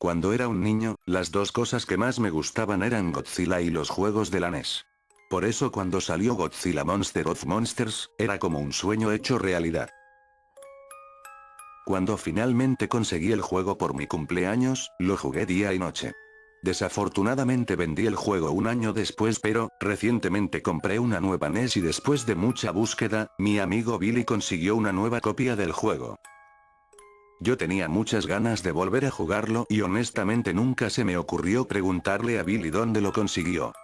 Cuando era un niño, las dos cosas que más me gustaban eran Godzilla y los juegos de la NES. Por eso cuando salió Godzilla Monster of Monsters, era como un sueño hecho realidad. Cuando finalmente conseguí el juego por mi cumpleaños, lo jugué día y noche. Desafortunadamente vendí el juego un año después, pero, recientemente compré una nueva NES y después de mucha búsqueda, mi amigo Billy consiguió una nueva copia del juego. Yo tenía muchas ganas de volver a jugarlo y honestamente nunca se me ocurrió preguntarle a Billy dónde lo consiguió.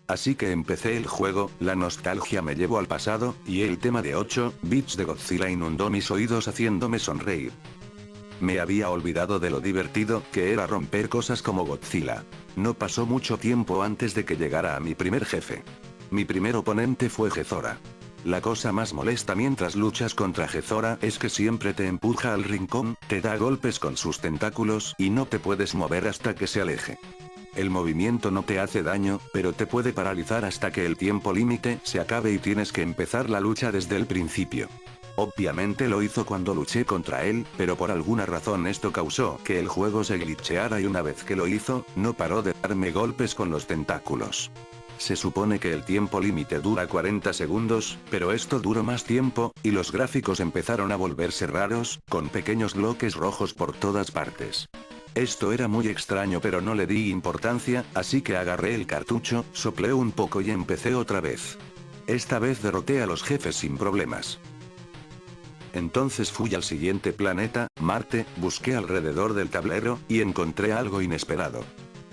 Así que empecé el juego, la nostalgia me llevó al pasado, y el tema de 8 bits de Godzilla inundó mis oídos haciéndome sonreír. Me había olvidado de lo divertido que era romper cosas como Godzilla. No pasó mucho tiempo antes de que llegara a mi primer jefe. Mi primer oponente fue Gezora. La cosa más molesta mientras luchas contra Gezora es que siempre te empuja al rincón, te da golpes con sus tentáculos y no te puedes mover hasta que se aleje. El movimiento no te hace daño, pero te puede paralizar hasta que el tiempo límite se acabe y tienes que empezar la lucha desde el principio. Obviamente lo hizo cuando luché contra él, pero por alguna razón esto causó que el juego se glitcheara y una vez que lo hizo, no paró de darme golpes con los tentáculos. Se supone que el tiempo límite dura 40 segundos, pero esto duró más tiempo, y los gráficos empezaron a volverse raros, con pequeños bloques rojos por todas partes. Esto era muy extraño pero no le di importancia, así que agarré el cartucho, soplé un poco y empecé otra vez. Esta vez derroté a los jefes sin problemas. Entonces fui al siguiente planeta, Marte, busqué alrededor del tablero, y encontré algo inesperado.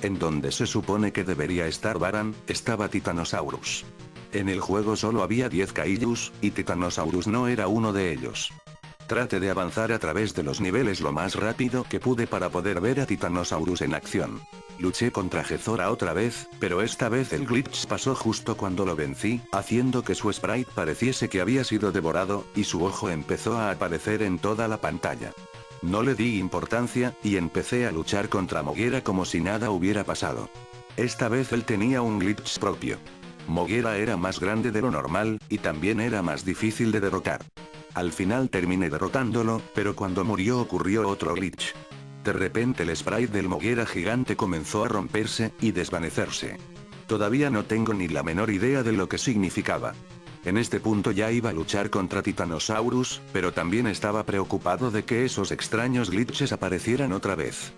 En donde se supone que debería estar Baran, estaba Titanosaurus. En el juego solo había 10 Kaijus, y Titanosaurus no era uno de ellos. Traté de avanzar a través de los niveles lo más rápido que pude para poder ver a Titanosaurus en acción. Luché contra Gezora otra vez, pero esta vez el glitch pasó justo cuando lo vencí, haciendo que su sprite pareciese que había sido devorado, y su ojo empezó a aparecer en toda la pantalla. No le di importancia, y empecé a luchar contra Moguera como si nada hubiera pasado. Esta vez él tenía un glitch propio. Moguera era más grande de lo normal, y también era más difícil de derrotar. Al final terminé derrotándolo, pero cuando murió ocurrió otro glitch. De repente el sprite del Moguera gigante comenzó a romperse y desvanecerse. Todavía no tengo ni la menor idea de lo que significaba. En este punto ya iba a luchar contra Titanosaurus, pero también estaba preocupado de que esos extraños glitches aparecieran otra vez.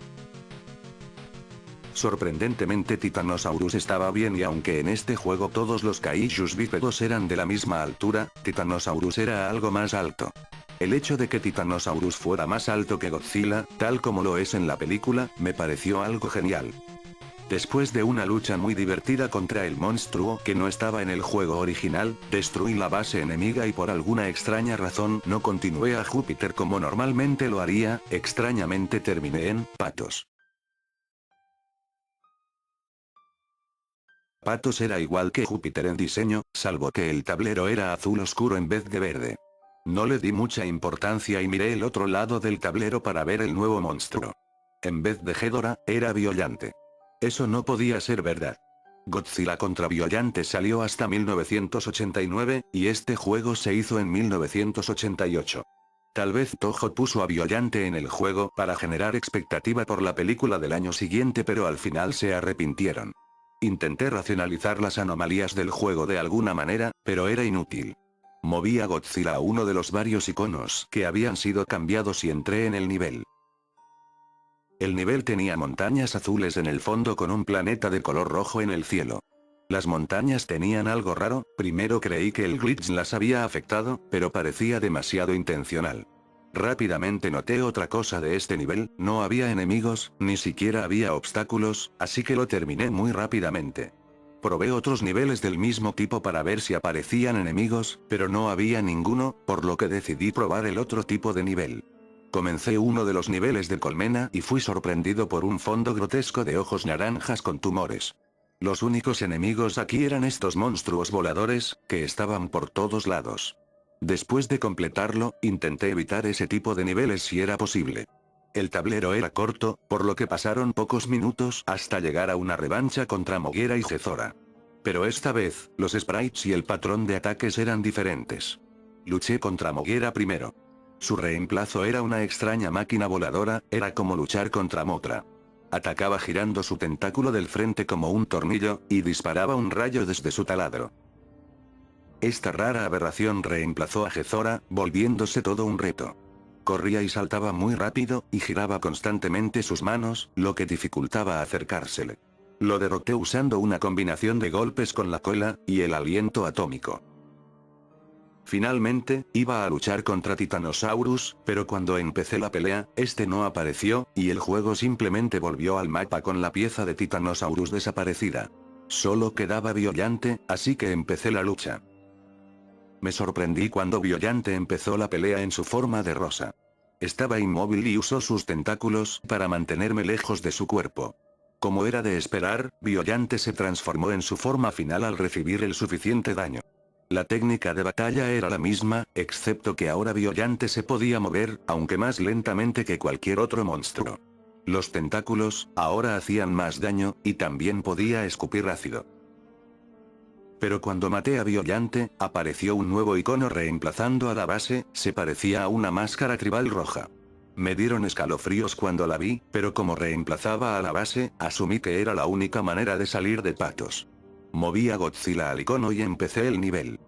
Sorprendentemente Titanosaurus estaba bien y aunque en este juego todos los kaijus bípedos eran de la misma altura, Titanosaurus era algo más alto. El hecho de que Titanosaurus fuera más alto que Godzilla, tal como lo es en la película, me pareció algo genial. Después de una lucha muy divertida contra el monstruo que no estaba en el juego original, destruí la base enemiga y por alguna extraña razón no continué a Júpiter como normalmente lo haría, extrañamente terminé en Patos. Patos era igual que Júpiter en diseño, salvo que el tablero era azul oscuro en vez de verde. No le di mucha importancia y miré el otro lado del tablero para ver el nuevo monstruo. En vez de Ghidorah, era Biollante. Eso no podía ser verdad. Godzilla contra Biollante salió hasta 1989, y este juego se hizo en 1988. Tal vez Toho puso a Biollante en el juego para generar expectativa por la película del año siguiente, pero al final se arrepintieron. Intenté racionalizar las anomalías del juego de alguna manera, pero era inútil. Moví a Godzilla a uno de los varios iconos que habían sido cambiados y entré en el nivel. El nivel tenía montañas azules en el fondo con un planeta de color rojo en el cielo. Las montañas tenían algo raro, primero creí que el glitch las había afectado, pero parecía demasiado intencional. Rápidamente noté otra cosa de este nivel, no había enemigos, ni siquiera había obstáculos, así que lo terminé muy rápidamente. Probé otros niveles del mismo tipo para ver si aparecían enemigos, pero no había ninguno, por lo que decidí probar el otro tipo de nivel. Comencé uno de los niveles de colmena y fui sorprendido por un fondo grotesco de ojos naranjas con tumores. Los únicos enemigos aquí eran estos monstruos voladores, que estaban por todos lados. Después de completarlo, intenté evitar ese tipo de niveles si era posible. El tablero era corto, por lo que pasaron pocos minutos hasta llegar a una revancha contra Moguera y Gezora. Pero esta vez, los sprites y el patrón de ataques eran diferentes. Luché contra Moguera primero. Su reemplazo era una extraña máquina voladora, era como luchar contra Mothra. Atacaba girando su tentáculo del frente como un tornillo, y disparaba un rayo desde su taladro. Esta rara aberración reemplazó a Gezora, volviéndose todo un reto. Corría y saltaba muy rápido, y giraba constantemente sus manos, lo que dificultaba acercársele. Lo derroté usando una combinación de golpes con la cola, y el aliento atómico. Finalmente, iba a luchar contra Titanosaurus, pero cuando empecé la pelea, este no apareció, y el juego simplemente volvió al mapa con la pieza de Titanosaurus desaparecida. Solo quedaba Biollante, así que empecé la lucha. Me sorprendí cuando Biollante empezó la pelea en su forma de rosa. Estaba inmóvil y usó sus tentáculos para mantenerme lejos de su cuerpo. Como era de esperar, Biollante se transformó en su forma final al recibir el suficiente daño. La técnica de batalla era la misma, excepto que ahora Biollante se podía mover, aunque más lentamente que cualquier otro monstruo. Los tentáculos, ahora hacían más daño, y también podía escupir ácido. Pero cuando maté a Biollante, apareció un nuevo icono reemplazando a la base, se parecía a una máscara tribal roja. Me dieron escalofríos cuando la vi, pero como reemplazaba a la base, asumí que era la única manera de salir de patos. Moví a Godzilla al icono y empecé el nivel.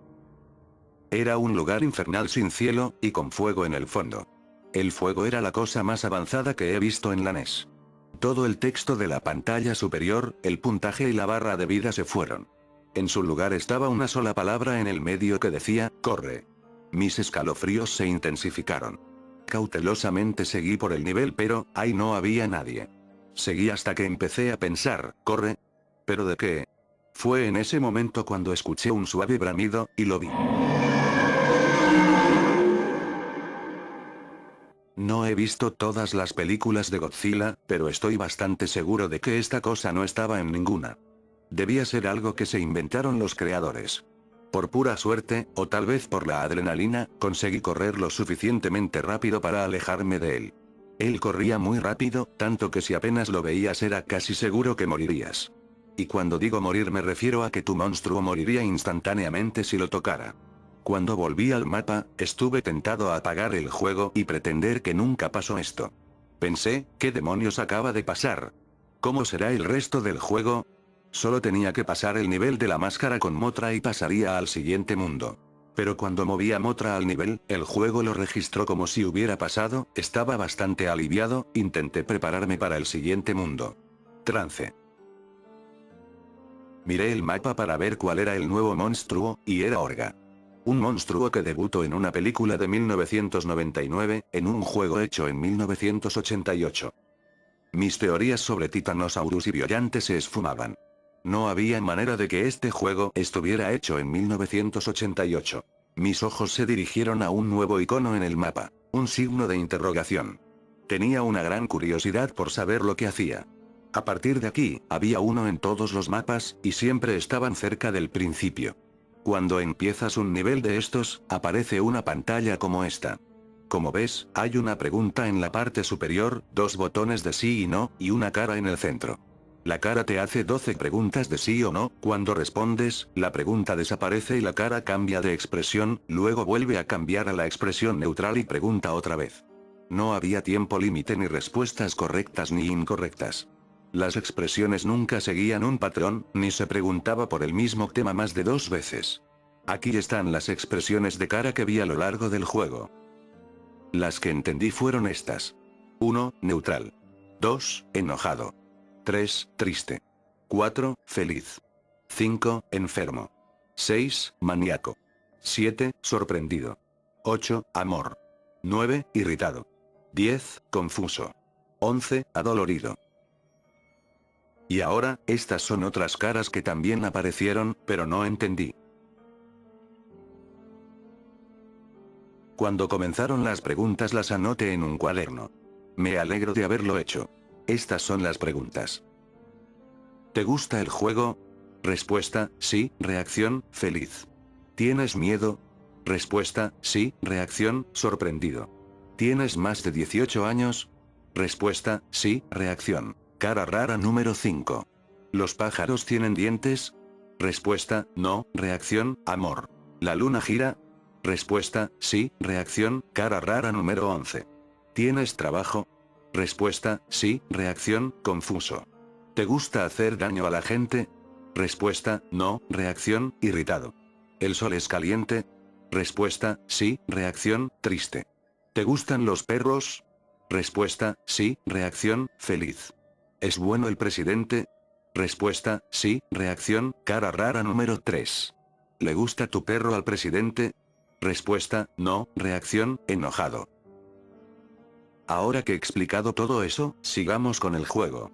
Era un lugar infernal sin cielo, y con fuego en el fondo. El fuego era la cosa más avanzada que he visto en la NES. Todo el texto de la pantalla superior, el puntaje y la barra de vida se fueron. En su lugar estaba una sola palabra en el medio que decía, corre. Mis escalofríos se intensificaron. Cautelosamente seguí por el nivel pero, ahí no había nadie. Seguí hasta que empecé a pensar, ¿corre? ¿Pero de qué? Fue en ese momento cuando escuché un suave bramido, y lo vi. No he visto todas las películas de Godzilla, pero estoy bastante seguro de que esta cosa no estaba en ninguna. Debía ser algo que se inventaron los creadores. Por pura suerte, o tal vez por la adrenalina, conseguí correr lo suficientemente rápido para alejarme de él. Él corría muy rápido, tanto que si apenas lo veías era casi seguro que morirías. Y cuando digo morir me refiero a que tu monstruo moriría instantáneamente si lo tocara. Cuando volví al mapa, estuve tentado a apagar el juego y pretender que nunca pasó esto. Pensé, ¿qué demonios acaba de pasar? ¿Cómo será el resto del juego? Solo tenía que pasar el nivel de la máscara con Mothra y pasaría al siguiente mundo. Pero cuando moví a Mothra al nivel, el juego lo registró como si hubiera pasado, estaba bastante aliviado, intenté prepararme para el siguiente mundo. Trance. Miré el mapa para ver cuál era el nuevo monstruo, y era Orga. Un monstruo que debutó en una película de 1999, en un juego hecho en 1988. Mis teorías sobre Titanosaurus y Biollante se esfumaban. No había manera de que este juego estuviera hecho en 1988. Mis ojos se dirigieron a un nuevo icono en el mapa, un signo de interrogación. Tenía una gran curiosidad por saber lo que hacía. A partir de aquí, había uno en todos los mapas, y siempre estaban cerca del principio. Cuando empiezas un nivel de estos, aparece una pantalla como esta. Como ves, hay una pregunta en la parte superior, dos botones de sí y no, y una cara en el centro. La cara te hace 12 preguntas de sí o no, cuando respondes, la pregunta desaparece y la cara cambia de expresión, luego vuelve a cambiar a la expresión neutral y pregunta otra vez. No había tiempo límite ni respuestas correctas ni incorrectas. Las expresiones nunca seguían un patrón, ni se preguntaba por el mismo tema más de 2 veces. Aquí están las expresiones de cara que vi a lo largo del juego. Las que entendí fueron estas. 1. Neutral. 2. Enojado. 3. Triste. 4. Feliz. 5. Enfermo. 6. Maníaco. 7. Sorprendido. 8. Amor. 9. Irritado. 10. Confuso. 11. Adolorido. Y ahora, estas son otras caras que también aparecieron, pero no entendí. Cuando comenzaron las preguntas las anoté en un cuaderno. Me alegro de haberlo hecho. Estas son las preguntas. ¿Te gusta el juego? Respuesta, sí, reacción, feliz. ¿Tienes miedo? Respuesta, sí, reacción, sorprendido. ¿Tienes más de 18 años? Respuesta, sí, reacción. Cara rara número 5. ¿Los pájaros tienen dientes? Respuesta, no, reacción, amor. ¿La luna gira? Respuesta, sí, reacción, cara rara número 11. ¿Tienes trabajo? Respuesta, sí, reacción, confuso. ¿Te gusta hacer daño a la gente? Respuesta, no, reacción, irritado. ¿El sol es caliente? Respuesta, sí, reacción, triste. ¿Te gustan los perros? Respuesta, sí, reacción, feliz. ¿Es bueno el presidente? Respuesta, sí, reacción, cara rara número 3. ¿Le gusta tu perro al presidente? Respuesta, no, reacción, enojado. Ahora que he explicado todo eso, sigamos con el juego.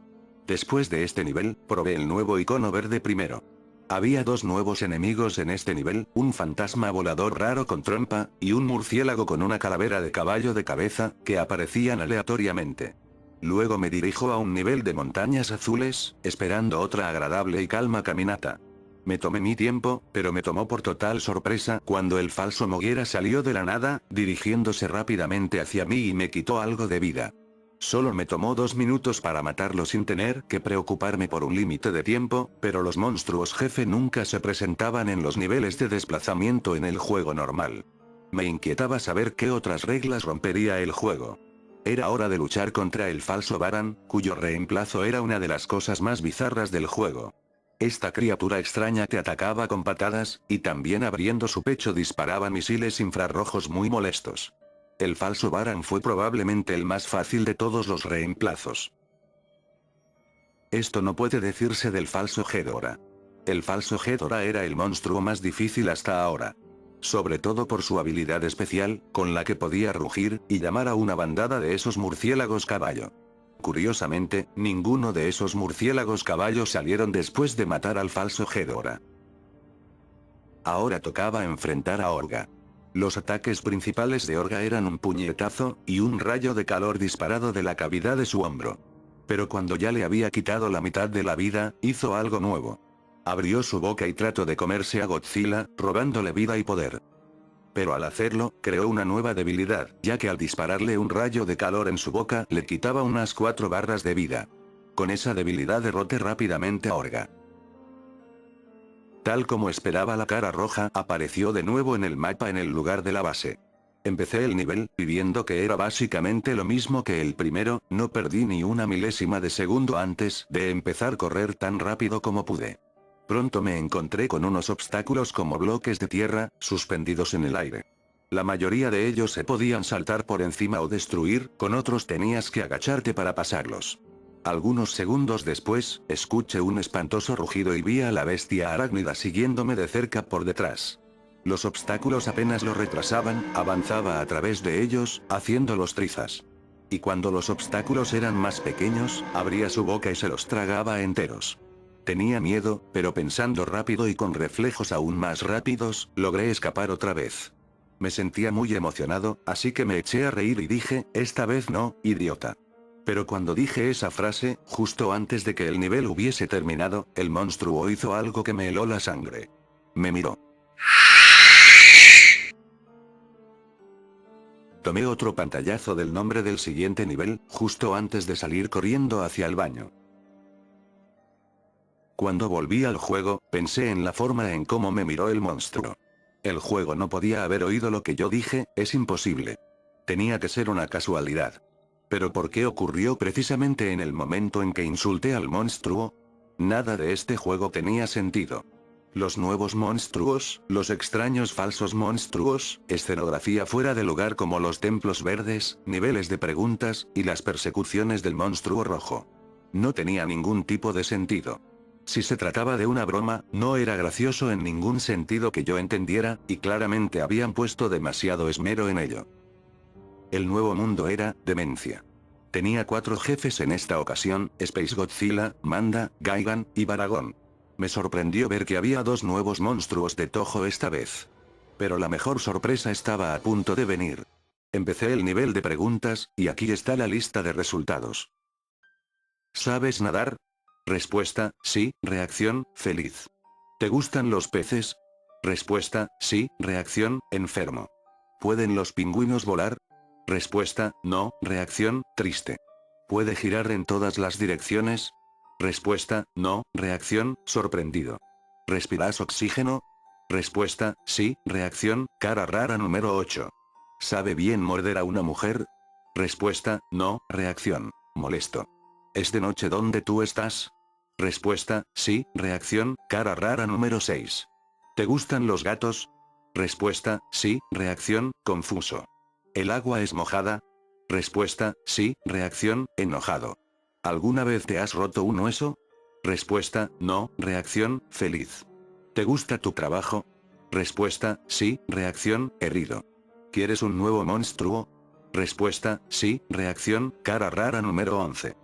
Después de este nivel, probé el nuevo icono verde primero. Había dos nuevos enemigos en este nivel, un fantasma volador raro con trompa, y un murciélago con una calavera de caballo de cabeza, que aparecían aleatoriamente. Luego me dirijo a un nivel de montañas azules, esperando otra agradable y calma caminata. Me tomé mi tiempo, pero me tomó por total sorpresa cuando el falso Moguera salió de la nada, dirigiéndose rápidamente hacia mí y me quitó algo de vida. Solo me tomó 2 minutos para matarlo sin tener que preocuparme por un límite de tiempo, pero los monstruos jefe nunca se presentaban en los niveles de desplazamiento en el juego normal. Me inquietaba saber qué otras reglas rompería el juego. Era hora de luchar contra el falso Baran, cuyo reemplazo era una de las cosas más bizarras del juego. Esta criatura extraña te atacaba con patadas, y también abriendo su pecho disparaba misiles infrarrojos muy molestos. El falso Baran fue probablemente el más fácil de todos los reemplazos. Esto no puede decirse del falso Ghidorah. El falso Ghidorah era el monstruo más difícil hasta ahora. Sobre todo por su habilidad especial, con la que podía rugir, y llamar a una bandada de esos murciélagos caballo. Curiosamente, ninguno de esos murciélagos caballos salieron después de matar al falso Ghidorah. Ahora tocaba enfrentar a Orga. Los ataques principales de Orga eran un puñetazo, y un rayo de calor disparado de la cavidad de su hombro. Pero cuando ya le había quitado la mitad de la vida, hizo algo nuevo. Abrió su boca y trató de comerse a Godzilla, robándole vida y poder. Pero al hacerlo, creó una nueva debilidad, ya que al dispararle un rayo de calor en su boca, le quitaba unas 4 barras de vida. Con esa debilidad derroté rápidamente a Orga. Tal como esperaba, la cara roja apareció de nuevo en el mapa en el lugar de la base. Empecé el nivel, viendo que era básicamente lo mismo que el primero, no perdí ni una milésima de segundo antes de empezar a correr tan rápido como pude. Pronto me encontré con unos obstáculos como bloques de tierra, suspendidos en el aire. La mayoría de ellos se podían saltar por encima o destruir, con otros tenías que agacharte para pasarlos. Algunos segundos después, escuché un espantoso rugido y vi a la bestia arácnida siguiéndome de cerca por detrás. Los obstáculos apenas lo retrasaban, avanzaba a través de ellos, haciéndolos trizas. Y cuando los obstáculos eran más pequeños, abría su boca y se los tragaba enteros. Tenía miedo, pero pensando rápido y con reflejos aún más rápidos, logré escapar otra vez. Me sentía muy emocionado, así que me eché a reír y dije, esta vez no, idiota. Pero cuando dije esa frase, justo antes de que el nivel hubiese terminado, el monstruo hizo algo que me heló la sangre. Me miró. Tomé otro pantallazo del nombre del siguiente nivel, justo antes de salir corriendo hacia el baño. Cuando volví al juego, pensé en la forma en cómo me miró el monstruo. El juego no podía haber oído lo que yo dije, es imposible. Tenía que ser una casualidad. ¿Pero por qué ocurrió precisamente en el momento en que insulté al monstruo? Nada de este juego tenía sentido. Los nuevos monstruos, los extraños falsos monstruos, escenografía fuera de lugar como los templos verdes, niveles de preguntas, y las persecuciones del monstruo rojo. No tenía ningún tipo de sentido. Si se trataba de una broma, no era gracioso en ningún sentido que yo entendiera, y claramente habían puesto demasiado esmero en ello. El nuevo mundo era demencia. Tenía 4 jefes en esta ocasión, Space Godzilla, Manda, Gigan, y Baragon. Me sorprendió ver que había 2 nuevos monstruos de Toho esta vez. Pero la mejor sorpresa estaba a punto de venir. Empecé el nivel de preguntas, y aquí está la lista de resultados. ¿Sabes nadar? Respuesta, sí, reacción, feliz. ¿Te gustan los peces? Respuesta, sí, reacción, enfermo. ¿Pueden los pingüinos volar? Respuesta, no, reacción, triste. ¿Puede girar en todas las direcciones? Respuesta, no, reacción, sorprendido. ¿Respiras oxígeno? Respuesta, sí. Reacción, cara rara número 8. ¿Sabe bien morder a una mujer? Respuesta, no. Reacción, molesto. ¿Es de noche donde tú estás? Respuesta, sí. Reacción, cara rara número 6. ¿Te gustan los gatos? Respuesta, sí. Reacción, confuso. ¿El agua es mojada? Respuesta, sí. Reacción, enojado. ¿Alguna vez te has roto un hueso? Respuesta, no. Reacción, feliz. ¿Te gusta tu trabajo? Respuesta, sí. Reacción, herido. ¿Quieres un nuevo monstruo? Respuesta, sí. Reacción, cara rara número 11.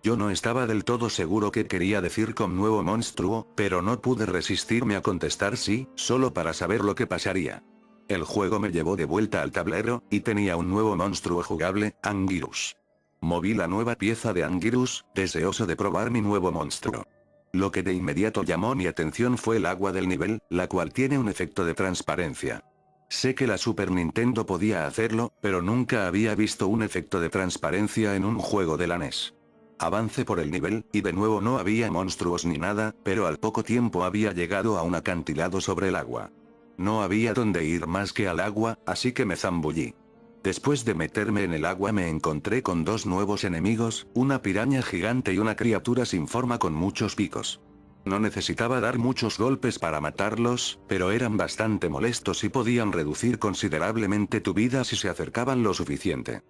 Yo no estaba del todo seguro qué quería decir con nuevo monstruo, pero no pude resistirme a contestar sí, solo para saber lo que pasaría. El juego me llevó de vuelta al tablero, y tenía un nuevo monstruo jugable, Anguirus. Moví la nueva pieza de Anguirus, deseoso de probar mi nuevo monstruo. Lo que de inmediato llamó mi atención fue el agua del nivel, la cual tiene un efecto de transparencia. Sé que la Super Nintendo podía hacerlo, pero nunca había visto un efecto de transparencia en un juego de la NES. Avancé por el nivel, y de nuevo no había monstruos ni nada, pero al poco tiempo había llegado a un acantilado sobre el agua. No había donde ir más que al agua, así que me zambullí. Después de meterme en el agua me encontré con dos nuevos enemigos, una piraña gigante y una criatura sin forma con muchos picos. No necesitaba dar muchos golpes para matarlos, pero eran bastante molestos y podían reducir considerablemente tu vida si se acercaban lo suficiente.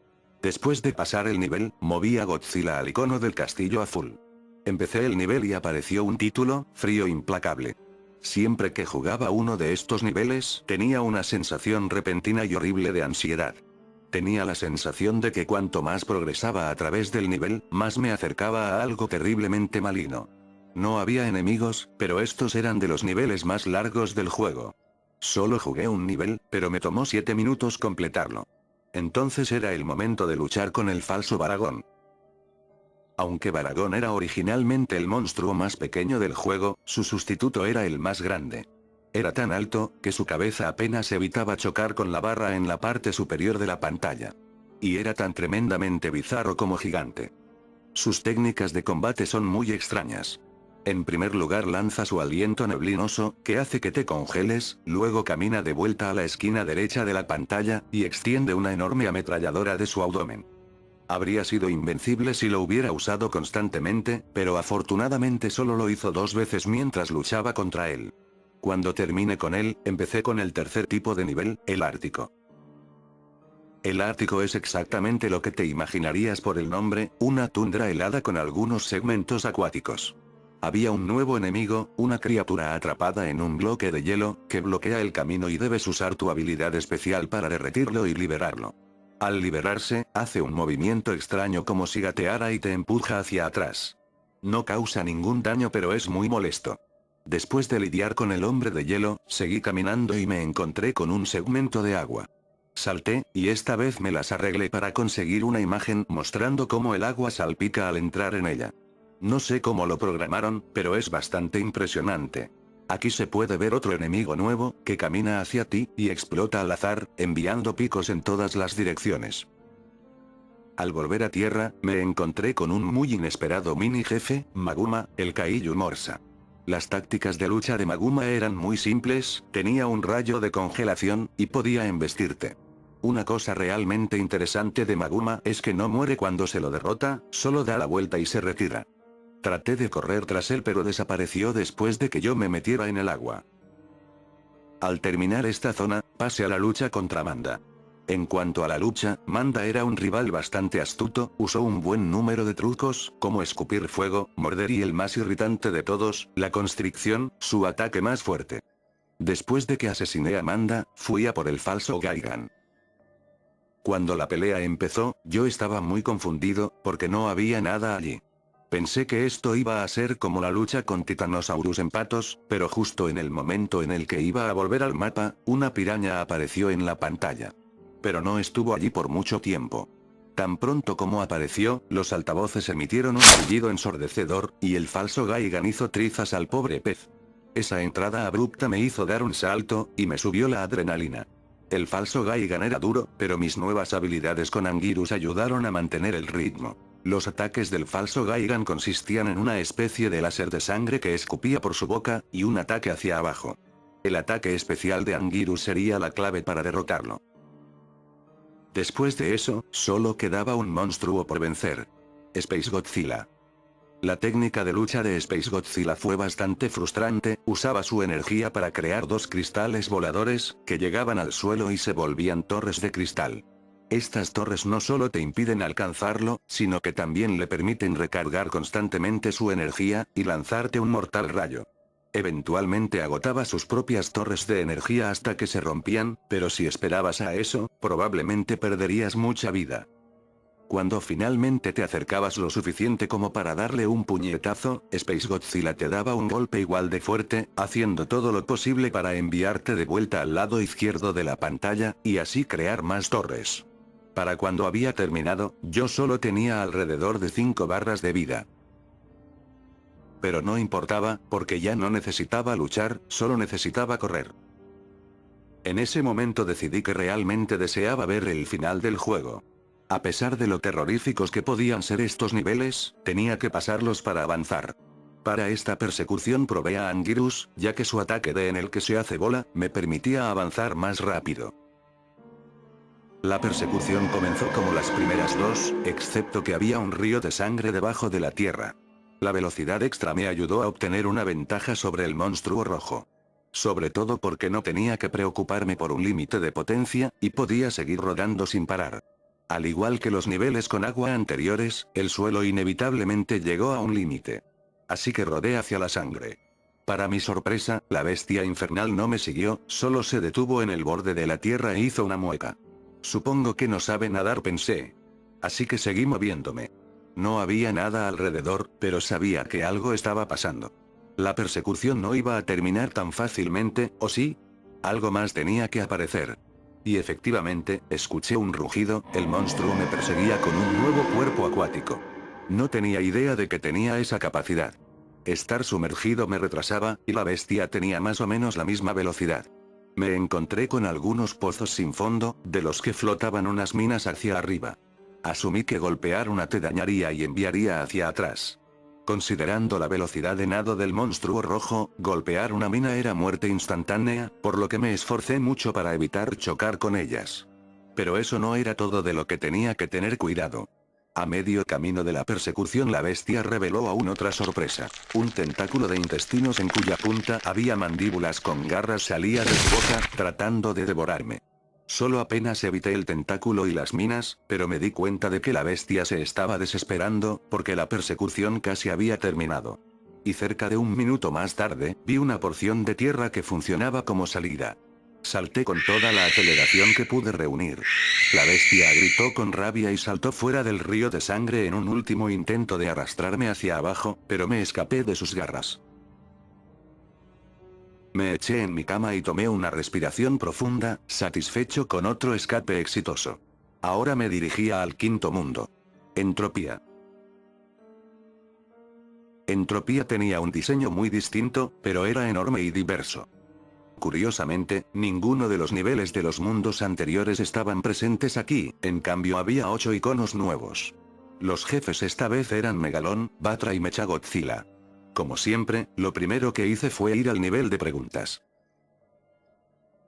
Después de pasar el nivel, moví a Godzilla al icono del castillo azul. Empecé el nivel y apareció un título, Frío Implacable. Siempre que jugaba uno de estos niveles, tenía una sensación repentina y horrible de ansiedad. Tenía la sensación de que cuanto más progresaba a través del nivel, más me acercaba a algo terriblemente maligno. No había enemigos, pero estos eran de los niveles más largos del juego. Solo jugué un nivel, pero me tomó 7 minutos completarlo. Entonces era el momento de luchar con el falso Baragón. Aunque Baragón era originalmente el monstruo más pequeño del juego, su sustituto era el más grande. Era tan alto, que su cabeza apenas evitaba chocar con la barra en la parte superior de la pantalla. Y era tan tremendamente bizarro como gigante. Sus técnicas de combate son muy extrañas. En primer lugar lanza su aliento neblinoso, que hace que te congeles, luego camina de vuelta a la esquina derecha de la pantalla, y extiende una enorme ametralladora de su abdomen. Habría sido invencible si lo hubiera usado constantemente, pero afortunadamente solo lo hizo 2 veces mientras luchaba contra él. Cuando terminé con él, empecé con el tercer tipo de nivel, el Ártico. El Ártico es exactamente lo que te imaginarías por el nombre, una tundra helada con algunos segmentos acuáticos. Había un nuevo enemigo, una criatura atrapada en un bloque de hielo, que bloquea el camino y debes usar tu habilidad especial para derretirlo y liberarlo. Al liberarse, hace un movimiento extraño como si gateara y te empuja hacia atrás. No causa ningún daño pero es muy molesto. Después de lidiar con el hombre de hielo, seguí caminando y me encontré con un segmento de agua. Salté, y esta vez me las arreglé para conseguir una imagen mostrando cómo el agua salpica al entrar en ella. No sé cómo lo programaron, pero es bastante impresionante. Aquí se puede ver otro enemigo nuevo, que camina hacia ti, y explota al azar, enviando picos en todas las direcciones. Al volver a tierra, me encontré con un muy inesperado mini jefe, Maguma, el Kaiju Morsa. Las tácticas de lucha de Maguma eran muy simples, tenía un rayo de congelación, y podía embestirte. Una cosa realmente interesante de Maguma es que no muere cuando se lo derrota, solo da la vuelta y se retira. Traté de correr tras él pero desapareció después de que yo me metiera en el agua. Al terminar esta zona, pasé a la lucha contra Manda. En cuanto a la lucha, Manda era un rival bastante astuto, usó un buen número de trucos, como escupir fuego, morder y el más irritante de todos, la constricción, su ataque más fuerte. Después de que asesiné a Manda, fui a por el falso Gaigan. Cuando la pelea empezó, yo estaba muy confundido, porque no había nada allí. Pensé que esto iba a ser como la lucha con Titanosaurus en patos, pero justo en el momento en el que iba a volver al mapa, una piraña apareció en la pantalla. Pero no estuvo allí por mucho tiempo. Tan pronto como apareció, los altavoces emitieron un chillido ensordecedor, y el falso Gaigan hizo trizas al pobre pez. Esa entrada abrupta me hizo dar un salto, y me subió la adrenalina. El falso Gaigan era duro, pero mis nuevas habilidades con Anguirus ayudaron a mantener el ritmo. Los ataques del falso Gaigan consistían en una especie de láser de sangre que escupía por su boca, y un ataque hacia abajo. El ataque especial de Anguirus sería la clave para derrotarlo. Después de eso, solo quedaba un monstruo por vencer. Space Godzilla. La técnica de lucha de Space Godzilla fue bastante frustrante, usaba su energía para crear dos cristales voladores, que llegaban al suelo y se volvían torres de cristal. Estas torres no solo te impiden alcanzarlo, sino que también le permiten recargar constantemente su energía, y lanzarte un mortal rayo. Eventualmente agotaba sus propias torres de energía hasta que se rompían, pero si esperabas a eso, probablemente perderías mucha vida. Cuando finalmente te acercabas lo suficiente como para darle un puñetazo, Space Godzilla te daba un golpe igual de fuerte, haciendo todo lo posible para enviarte de vuelta al lado izquierdo de la pantalla, y así crear más torres. Para cuando había terminado, yo solo tenía alrededor de 5 barras de vida. Pero no importaba, porque ya no necesitaba luchar, solo necesitaba correr. En ese momento decidí que realmente deseaba ver el final del juego. A pesar de lo terroríficos que podían ser estos niveles, tenía que pasarlos para avanzar. Para esta persecución probé a Anguirus, ya que su ataque de en el que se hace bola, me permitía avanzar más rápido. La persecución comenzó como las primeras dos, excepto que había un río de sangre debajo de la tierra. La velocidad extra me ayudó a obtener una ventaja sobre el monstruo rojo. Sobre todo porque no tenía que preocuparme por un límite de potencia, y podía seguir rodando sin parar. Al igual que los niveles con agua anteriores, el suelo inevitablemente llegó a un límite. Así que rodé hacia la sangre. Para mi sorpresa, la bestia infernal no me siguió, solo se detuvo en el borde de la tierra e hizo una mueca. Supongo que no sabe nadar, pensé. Así que seguí moviéndome. No había nada alrededor, pero sabía que algo estaba pasando. La persecución no iba a terminar tan fácilmente, ¿o sí? Algo más tenía que aparecer. Y efectivamente, escuché un rugido, el monstruo me perseguía con un nuevo cuerpo acuático. No tenía idea de que tenía esa capacidad. Estar sumergido me retrasaba, y la bestia tenía más o menos la misma velocidad. Me encontré con algunos pozos sin fondo, de los que flotaban unas minas hacia arriba. Asumí que golpear una te dañaría y enviaría hacia atrás. Considerando la velocidad de nado del monstruo rojo, golpear una mina era muerte instantánea, por lo que me esforcé mucho para evitar chocar con ellas. Pero eso no era todo de lo que tenía que tener cuidado. A medio camino de la persecución la bestia reveló aún otra sorpresa. Un tentáculo de intestinos en cuya punta había mandíbulas con garras salía de su boca, tratando de devorarme. Solo apenas evité el tentáculo y las minas, pero me di cuenta de que la bestia se estaba desesperando, porque la persecución casi había terminado. Y cerca de un minuto más tarde, vi una porción de tierra que funcionaba como salida. Salté con toda la aceleración que pude reunir. La bestia gritó con rabia y saltó fuera del río de sangre en un último intento de arrastrarme hacia abajo, pero me escapé de sus garras. Me eché en mi cama y tomé una respiración profunda, satisfecho con otro escape exitoso. Ahora me dirigía al quinto mundo. Entropía. Entropía tenía un diseño muy distinto, pero era enorme y diverso. Curiosamente, ninguno de los niveles de los mundos anteriores estaban presentes aquí, en cambio había 8 iconos nuevos. Los jefes esta vez eran Megalón, Batra y Mechagodzilla. Como siempre, lo primero que hice fue ir al nivel de preguntas.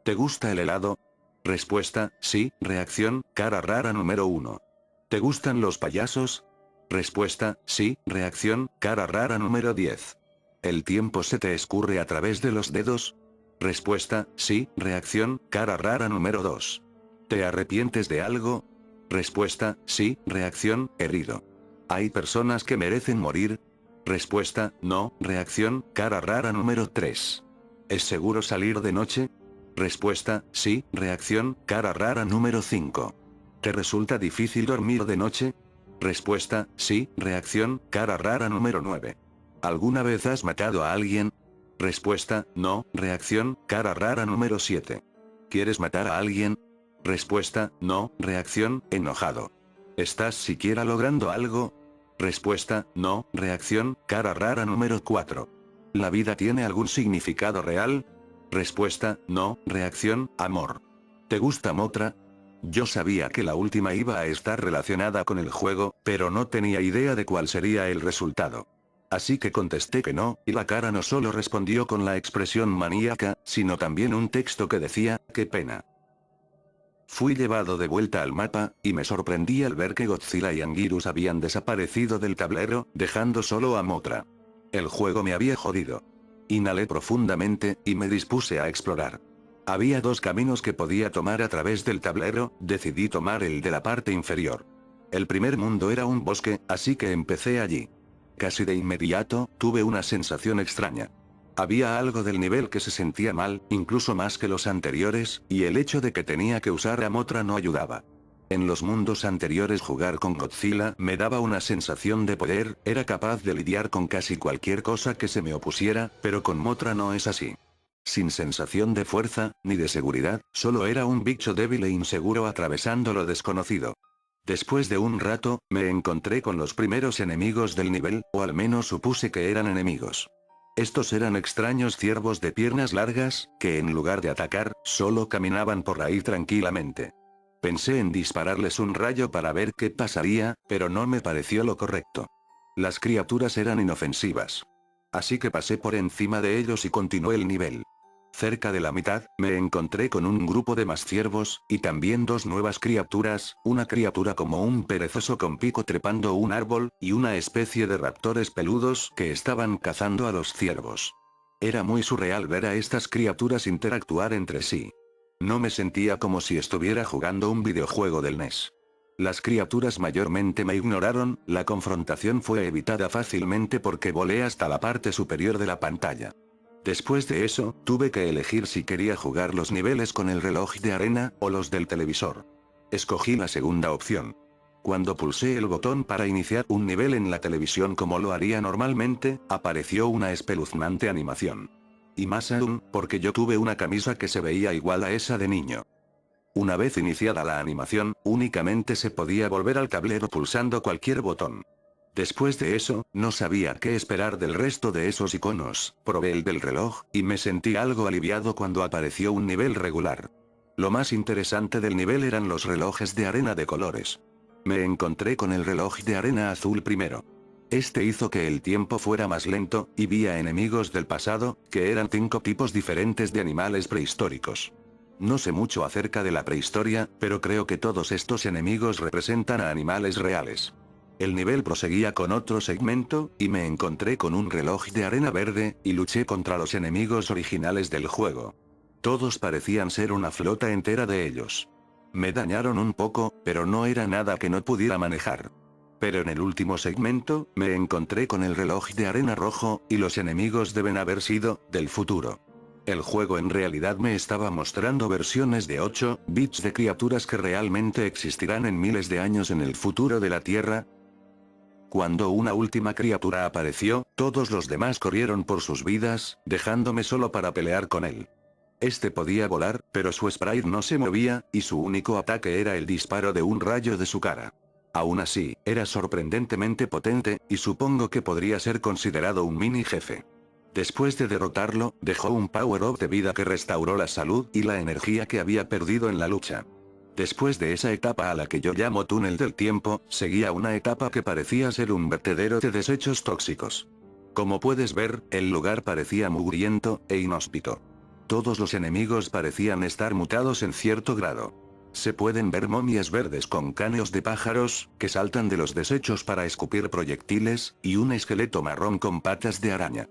¿Te gusta el helado? Respuesta, sí, reacción, cara rara número 1. ¿Te gustan los payasos? Respuesta, sí, reacción, cara rara número 10. ¿El tiempo se te escurre a través de los dedos? Respuesta, sí, reacción, cara rara número 2. ¿Te arrepientes de algo? Respuesta, sí, reacción, herido. ¿Hay personas que merecen morir? Respuesta, no, reacción, cara rara número 3. ¿Es seguro salir de noche? Respuesta, sí, reacción, cara rara número 5. ¿Te resulta difícil dormir de noche? Respuesta, sí, reacción, cara rara número 9. ¿Alguna vez has matado a alguien? Respuesta, no, reacción, cara rara número 7. ¿Quieres matar a alguien? Respuesta, no, reacción, enojado. ¿Estás siquiera logrando algo? Respuesta, no, reacción, cara rara número 4. ¿La vida tiene algún significado real? Respuesta, no, reacción, amor. ¿Te gusta Motra? Yo sabía que la última iba a estar relacionada con el juego, pero no tenía idea de cuál sería el resultado. Así que contesté que no, y la cara no solo respondió con la expresión maníaca, sino también un texto que decía, qué pena. Fui llevado de vuelta al mapa, y me sorprendí al ver que Godzilla y Anguirus habían desaparecido del tablero, dejando solo a Mothra. El juego me había jodido. Inhalé profundamente, y me dispuse a explorar. Había dos caminos que podía tomar a través del tablero, decidí tomar el de la parte inferior. El primer mundo era un bosque, así que empecé allí. Casi de inmediato, tuve una sensación extraña. Había algo del nivel que se sentía mal, incluso más que los anteriores, y el hecho de que tenía que usar a Mothra no ayudaba. En los mundos anteriores jugar con Godzilla me daba una sensación de poder, era capaz de lidiar con casi cualquier cosa que se me opusiera, pero con Mothra no es así. Sin sensación de fuerza, ni de seguridad, solo era un bicho débil e inseguro atravesando lo desconocido. Después de un rato, me encontré con los primeros enemigos del nivel, o al menos supuse que eran enemigos. Estos eran extraños ciervos de piernas largas, que en lugar de atacar, solo caminaban por ahí tranquilamente. Pensé en dispararles un rayo para ver qué pasaría, pero no me pareció lo correcto. Las criaturas eran inofensivas. Así que pasé por encima de ellos y continué el nivel. Cerca de la mitad, me encontré con un grupo de más ciervos, y también dos nuevas criaturas, una criatura como un perezoso con pico trepando un árbol, y una especie de raptores peludos que estaban cazando a los ciervos. Era muy surreal ver a estas criaturas interactuar entre sí. No me sentía como si estuviera jugando un videojuego del NES. Las criaturas mayormente me ignoraron, la confrontación fue evitada fácilmente porque volé hasta la parte superior de la pantalla. Después de eso, tuve que elegir si quería jugar los niveles con el reloj de arena, o los del televisor. Escogí la segunda opción. Cuando pulsé el botón para iniciar un nivel en la televisión como lo haría normalmente, apareció una espeluznante animación. Y más aún, porque yo tuve una camisa que se veía igual a esa de niño. Una vez iniciada la animación, únicamente se podía volver al tablero pulsando cualquier botón. Después de eso, no sabía qué esperar del resto de esos iconos, probé el del reloj, y me sentí algo aliviado cuando apareció un nivel regular. Lo más interesante del nivel eran los relojes de arena de colores. Me encontré con el reloj de arena azul primero. Este hizo que el tiempo fuera más lento, y vi a enemigos del pasado, que eran 5 tipos diferentes de animales prehistóricos. No sé mucho acerca de la prehistoria, pero creo que todos estos enemigos representan a animales reales. El nivel proseguía con otro segmento, y me encontré con un reloj de arena verde, y luché contra los enemigos originales del juego. Todos parecían ser una flota entera de ellos. Me dañaron un poco, pero no era nada que no pudiera manejar. Pero en el último segmento, me encontré con el reloj de arena rojo, y los enemigos deben haber sido, del futuro. El juego en realidad me estaba mostrando versiones de 8 bits de criaturas que realmente existirán en miles de años en el futuro de la Tierra. Cuando una última criatura apareció, todos los demás corrieron por sus vidas, dejándome solo para pelear con él. Este podía volar, pero su sprite no se movía, y su único ataque era el disparo de un rayo de su cara. Aún así, era sorprendentemente potente, y supongo que podría ser considerado un mini jefe. Después de derrotarlo, dejó un power-up de vida que restauró la salud y la energía que había perdido en la lucha. Después de esa etapa a la que yo llamo túnel del tiempo, seguía una etapa que parecía ser un vertedero de desechos tóxicos. Como puedes ver, el lugar parecía mugriento e inhóspito. Todos los enemigos parecían estar mutados en cierto grado. Se pueden ver momias verdes con cráneos de pájaros, que saltan de los desechos para escupir proyectiles, y un esqueleto marrón con patas de araña.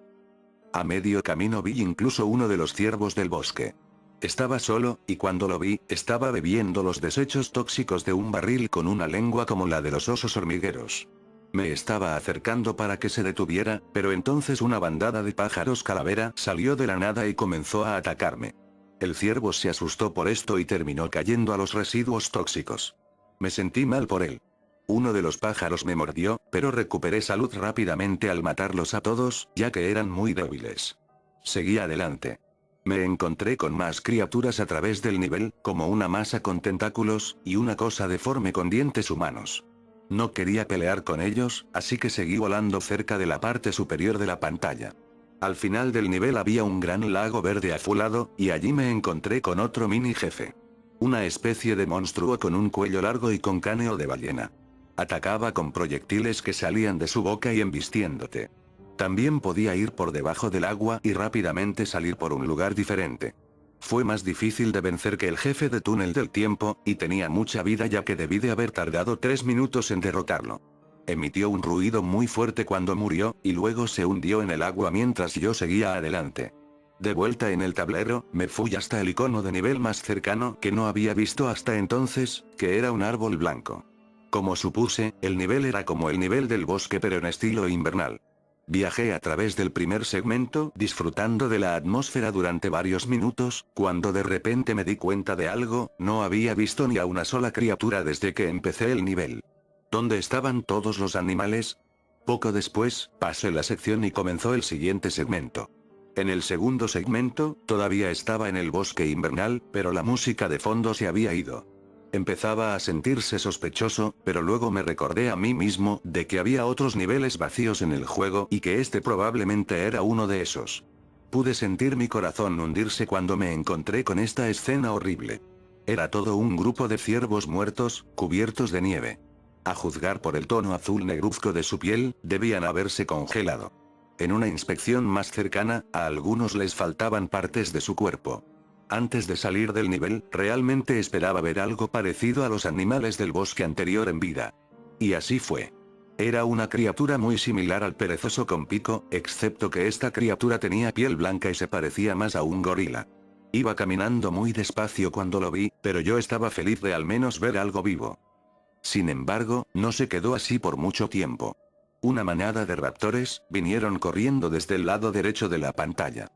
A medio camino vi incluso uno de los ciervos del bosque. Estaba solo, y cuando lo vi, estaba bebiendo los desechos tóxicos de un barril con una lengua como la de los osos hormigueros. Me estaba acercando para que se detuviera, pero entonces una bandada de pájaros calavera salió de la nada y comenzó a atacarme. El ciervo se asustó por esto y terminó cayendo a los residuos tóxicos. Me sentí mal por él. Uno de los pájaros me mordió, pero recuperé salud rápidamente al matarlos a todos, ya que eran muy débiles. Seguí adelante. Me encontré con más criaturas a través del nivel, como una masa con tentáculos, y una cosa deforme con dientes humanos. No quería pelear con ellos, así que seguí volando cerca de la parte superior de la pantalla. Al final del nivel había un gran lago verde azulado, y allí me encontré con otro mini jefe. Una especie de monstruo con un cuello largo y con cráneo de ballena. Atacaba con proyectiles que salían de su boca y embistiéndote. También podía ir por debajo del agua y rápidamente salir por un lugar diferente. Fue más difícil de vencer que el jefe de túnel del tiempo, y tenía mucha vida ya que debí de haber tardado 3 minutos en derrotarlo. Emitió un ruido muy fuerte cuando murió, y luego se hundió en el agua mientras yo seguía adelante. De vuelta en el tablero, me fui hasta el icono de nivel más cercano que no había visto hasta entonces, que era un árbol blanco. Como supuse, el nivel era como el nivel del bosque pero en estilo invernal. Viajé a través del primer segmento, disfrutando de la atmósfera durante varios minutos, cuando de repente me di cuenta de algo, no había visto ni a una sola criatura desde que empecé el nivel. ¿Dónde estaban todos los animales? Poco después, pasé la sección y comenzó el siguiente segmento. En el segundo segmento, todavía estaba en el bosque invernal, pero la música de fondo se había ido. Empezaba a sentirse sospechoso, pero luego me recordé a mí mismo de que había otros niveles vacíos en el juego y que este probablemente era uno de esos. Pude sentir mi corazón hundirse cuando me encontré con esta escena horrible. Era todo un grupo de ciervos muertos, cubiertos de nieve. A juzgar por el tono azul negruzco de su piel, debían haberse congelado. En una inspección más cercana, a algunos les faltaban partes de su cuerpo. Antes de salir del nivel, realmente esperaba ver algo parecido a los animales del bosque anterior en vida. Y así fue. Era una criatura muy similar al perezoso con pico, excepto que esta criatura tenía piel blanca y se parecía más a un gorila. Iba caminando muy despacio cuando lo vi, pero yo estaba feliz de al menos ver algo vivo. Sin embargo, no se quedó así por mucho tiempo. Una manada de raptores vinieron corriendo desde el lado derecho de la pantalla.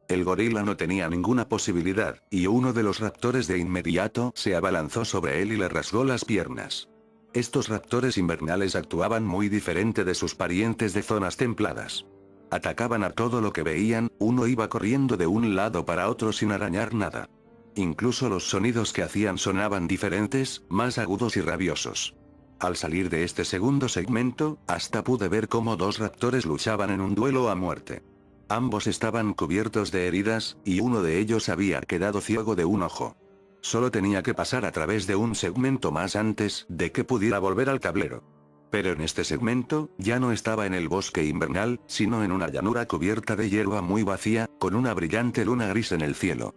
El gorila no tenía ninguna posibilidad, y uno de los raptores de inmediato se abalanzó sobre él y le rasgó las piernas. Estos raptores invernales actuaban muy diferente de sus parientes de zonas templadas. Atacaban a todo lo que veían, uno iba corriendo de un lado para otro sin arañar nada. Incluso los sonidos que hacían sonaban diferentes, más agudos y rabiosos. Al salir de este segundo segmento, hasta pude ver cómo dos raptores luchaban en un duelo a muerte. Ambos estaban cubiertos de heridas, y uno de ellos había quedado ciego de un ojo. Solo tenía que pasar a través de un segmento más antes de que pudiera volver al tablero. Pero en este segmento, ya no estaba en el bosque invernal, sino en una llanura cubierta de hierba muy vacía, con una brillante luna gris en el cielo.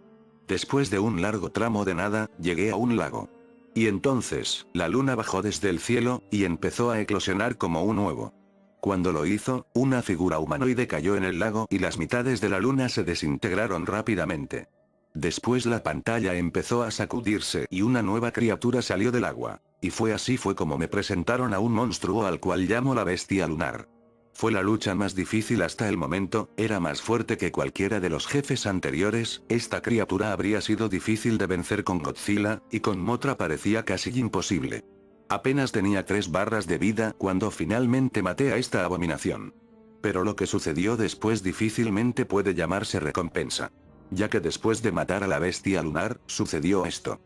Después de un largo tramo de nada, llegué a un lago. Y entonces, la luna bajó desde el cielo, y empezó a eclosionar como un huevo. Cuando lo hizo, una figura humanoide cayó en el lago y las mitades de la luna se desintegraron rápidamente. Después la pantalla empezó a sacudirse y una nueva criatura salió del agua. Y fue como me presentaron a un monstruo al cual llamo la bestia lunar. Fue la lucha más difícil hasta el momento, era más fuerte que cualquiera de los jefes anteriores, esta criatura habría sido difícil de vencer con Godzilla, y con Mothra parecía casi imposible. Apenas tenía 3 barras de vida cuando finalmente maté a esta abominación. Pero lo que sucedió después difícilmente puede llamarse recompensa. Ya que después de matar a la bestia lunar, sucedió esto.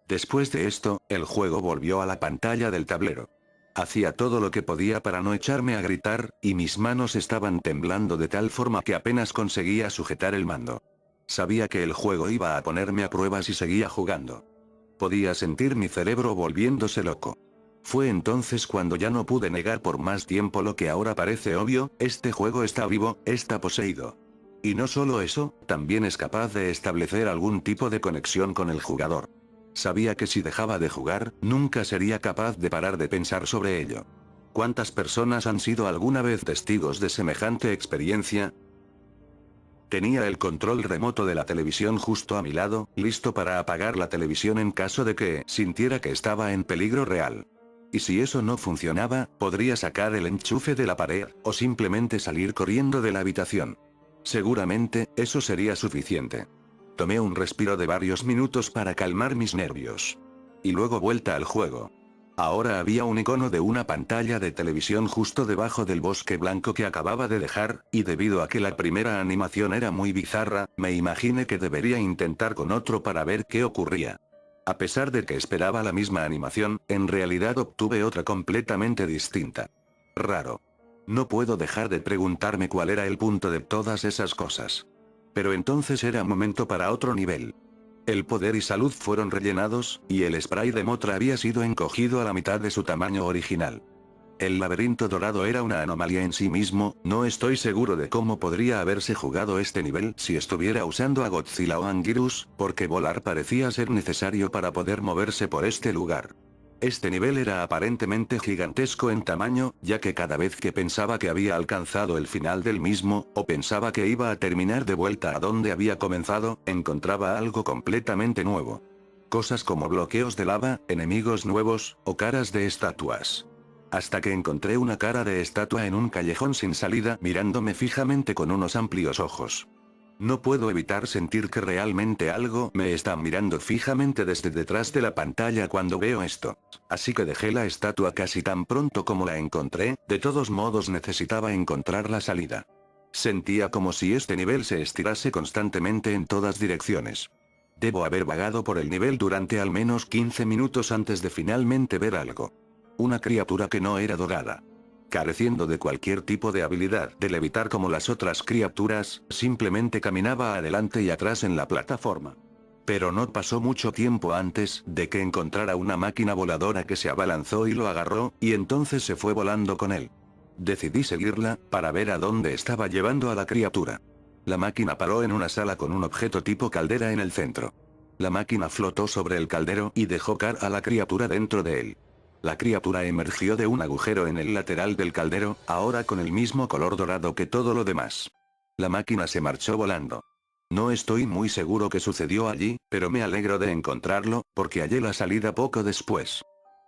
Después de esto, el juego volvió a la pantalla del tablero. Hacía todo lo que podía para no echarme a gritar, y mis manos estaban temblando de tal forma que apenas conseguía sujetar el mando. Sabía que el juego iba a ponerme a prueba si seguía jugando. Podía sentir mi cerebro volviéndose loco. Fue entonces cuando ya no pude negar por más tiempo lo que ahora parece obvio, este juego está vivo, está poseído. Y no solo eso, también es capaz de establecer algún tipo de conexión con el jugador. Sabía que si dejaba de jugar, nunca sería capaz de parar de pensar sobre ello. ¿Cuántas personas han sido alguna vez testigos de semejante experiencia? Tenía el control remoto de la televisión justo a mi lado, listo para apagar la televisión en caso de que sintiera que estaba en peligro real. Y si eso no funcionaba, podría sacar el enchufe de la pared, o simplemente salir corriendo de la habitación. Seguramente, eso sería suficiente. Tomé un respiro de varios minutos para calmar mis nervios. Y luego vuelta al juego. Ahora había un icono de una pantalla de televisión justo debajo del bosque blanco que acababa de dejar, y debido a que la primera animación era muy bizarra, me imaginé que debería intentar con otro para ver qué ocurría. A pesar de que esperaba la misma animación, en realidad obtuve otra completamente distinta. Raro. No puedo dejar de preguntarme cuál era el punto de todas esas cosas. Pero entonces era momento para otro nivel. El poder y salud fueron rellenados, y el spray de Motra había sido encogido a la mitad de su tamaño original. El laberinto dorado era una anomalía en sí mismo, no estoy seguro de cómo podría haberse jugado este nivel si estuviera usando a Godzilla o Anguirus, porque volar parecía ser necesario para poder moverse por este lugar. Este nivel era aparentemente gigantesco en tamaño, ya que cada vez que pensaba que había alcanzado el final del mismo, o pensaba que iba a terminar de vuelta a donde había comenzado, encontraba algo completamente nuevo. Cosas como bloqueos de lava, enemigos nuevos, o caras de estatuas. Hasta que encontré una cara de estatua en un callejón sin salida mirándome fijamente con unos amplios ojos. No puedo evitar sentir que realmente algo me está mirando fijamente desde detrás de la pantalla cuando veo esto. Así que dejé la estatua casi tan pronto como la encontré, de todos modos necesitaba encontrar la salida. Sentía como si este nivel se estirase constantemente en todas direcciones. Debo haber vagado por el nivel durante al menos 15 minutos antes de finalmente ver algo. Una criatura que no era dorada. Careciendo de cualquier tipo de habilidad de levitar como las otras criaturas, simplemente caminaba adelante y atrás en la plataforma. Pero no pasó mucho tiempo antes de que encontrara una máquina voladora que se abalanzó y lo agarró, y entonces se fue volando con él. Decidí seguirla, para ver a dónde estaba llevando a la criatura. La máquina paró en una sala con un objeto tipo caldera en el centro. La máquina flotó sobre el caldero y dejó caer a la criatura dentro de él. La criatura emergió de un agujero en el lateral del caldero, ahora con el mismo color dorado que todo lo demás. La máquina se marchó volando. No estoy muy seguro qué sucedió allí, pero me alegro de encontrarlo, porque hallé la salida poco después.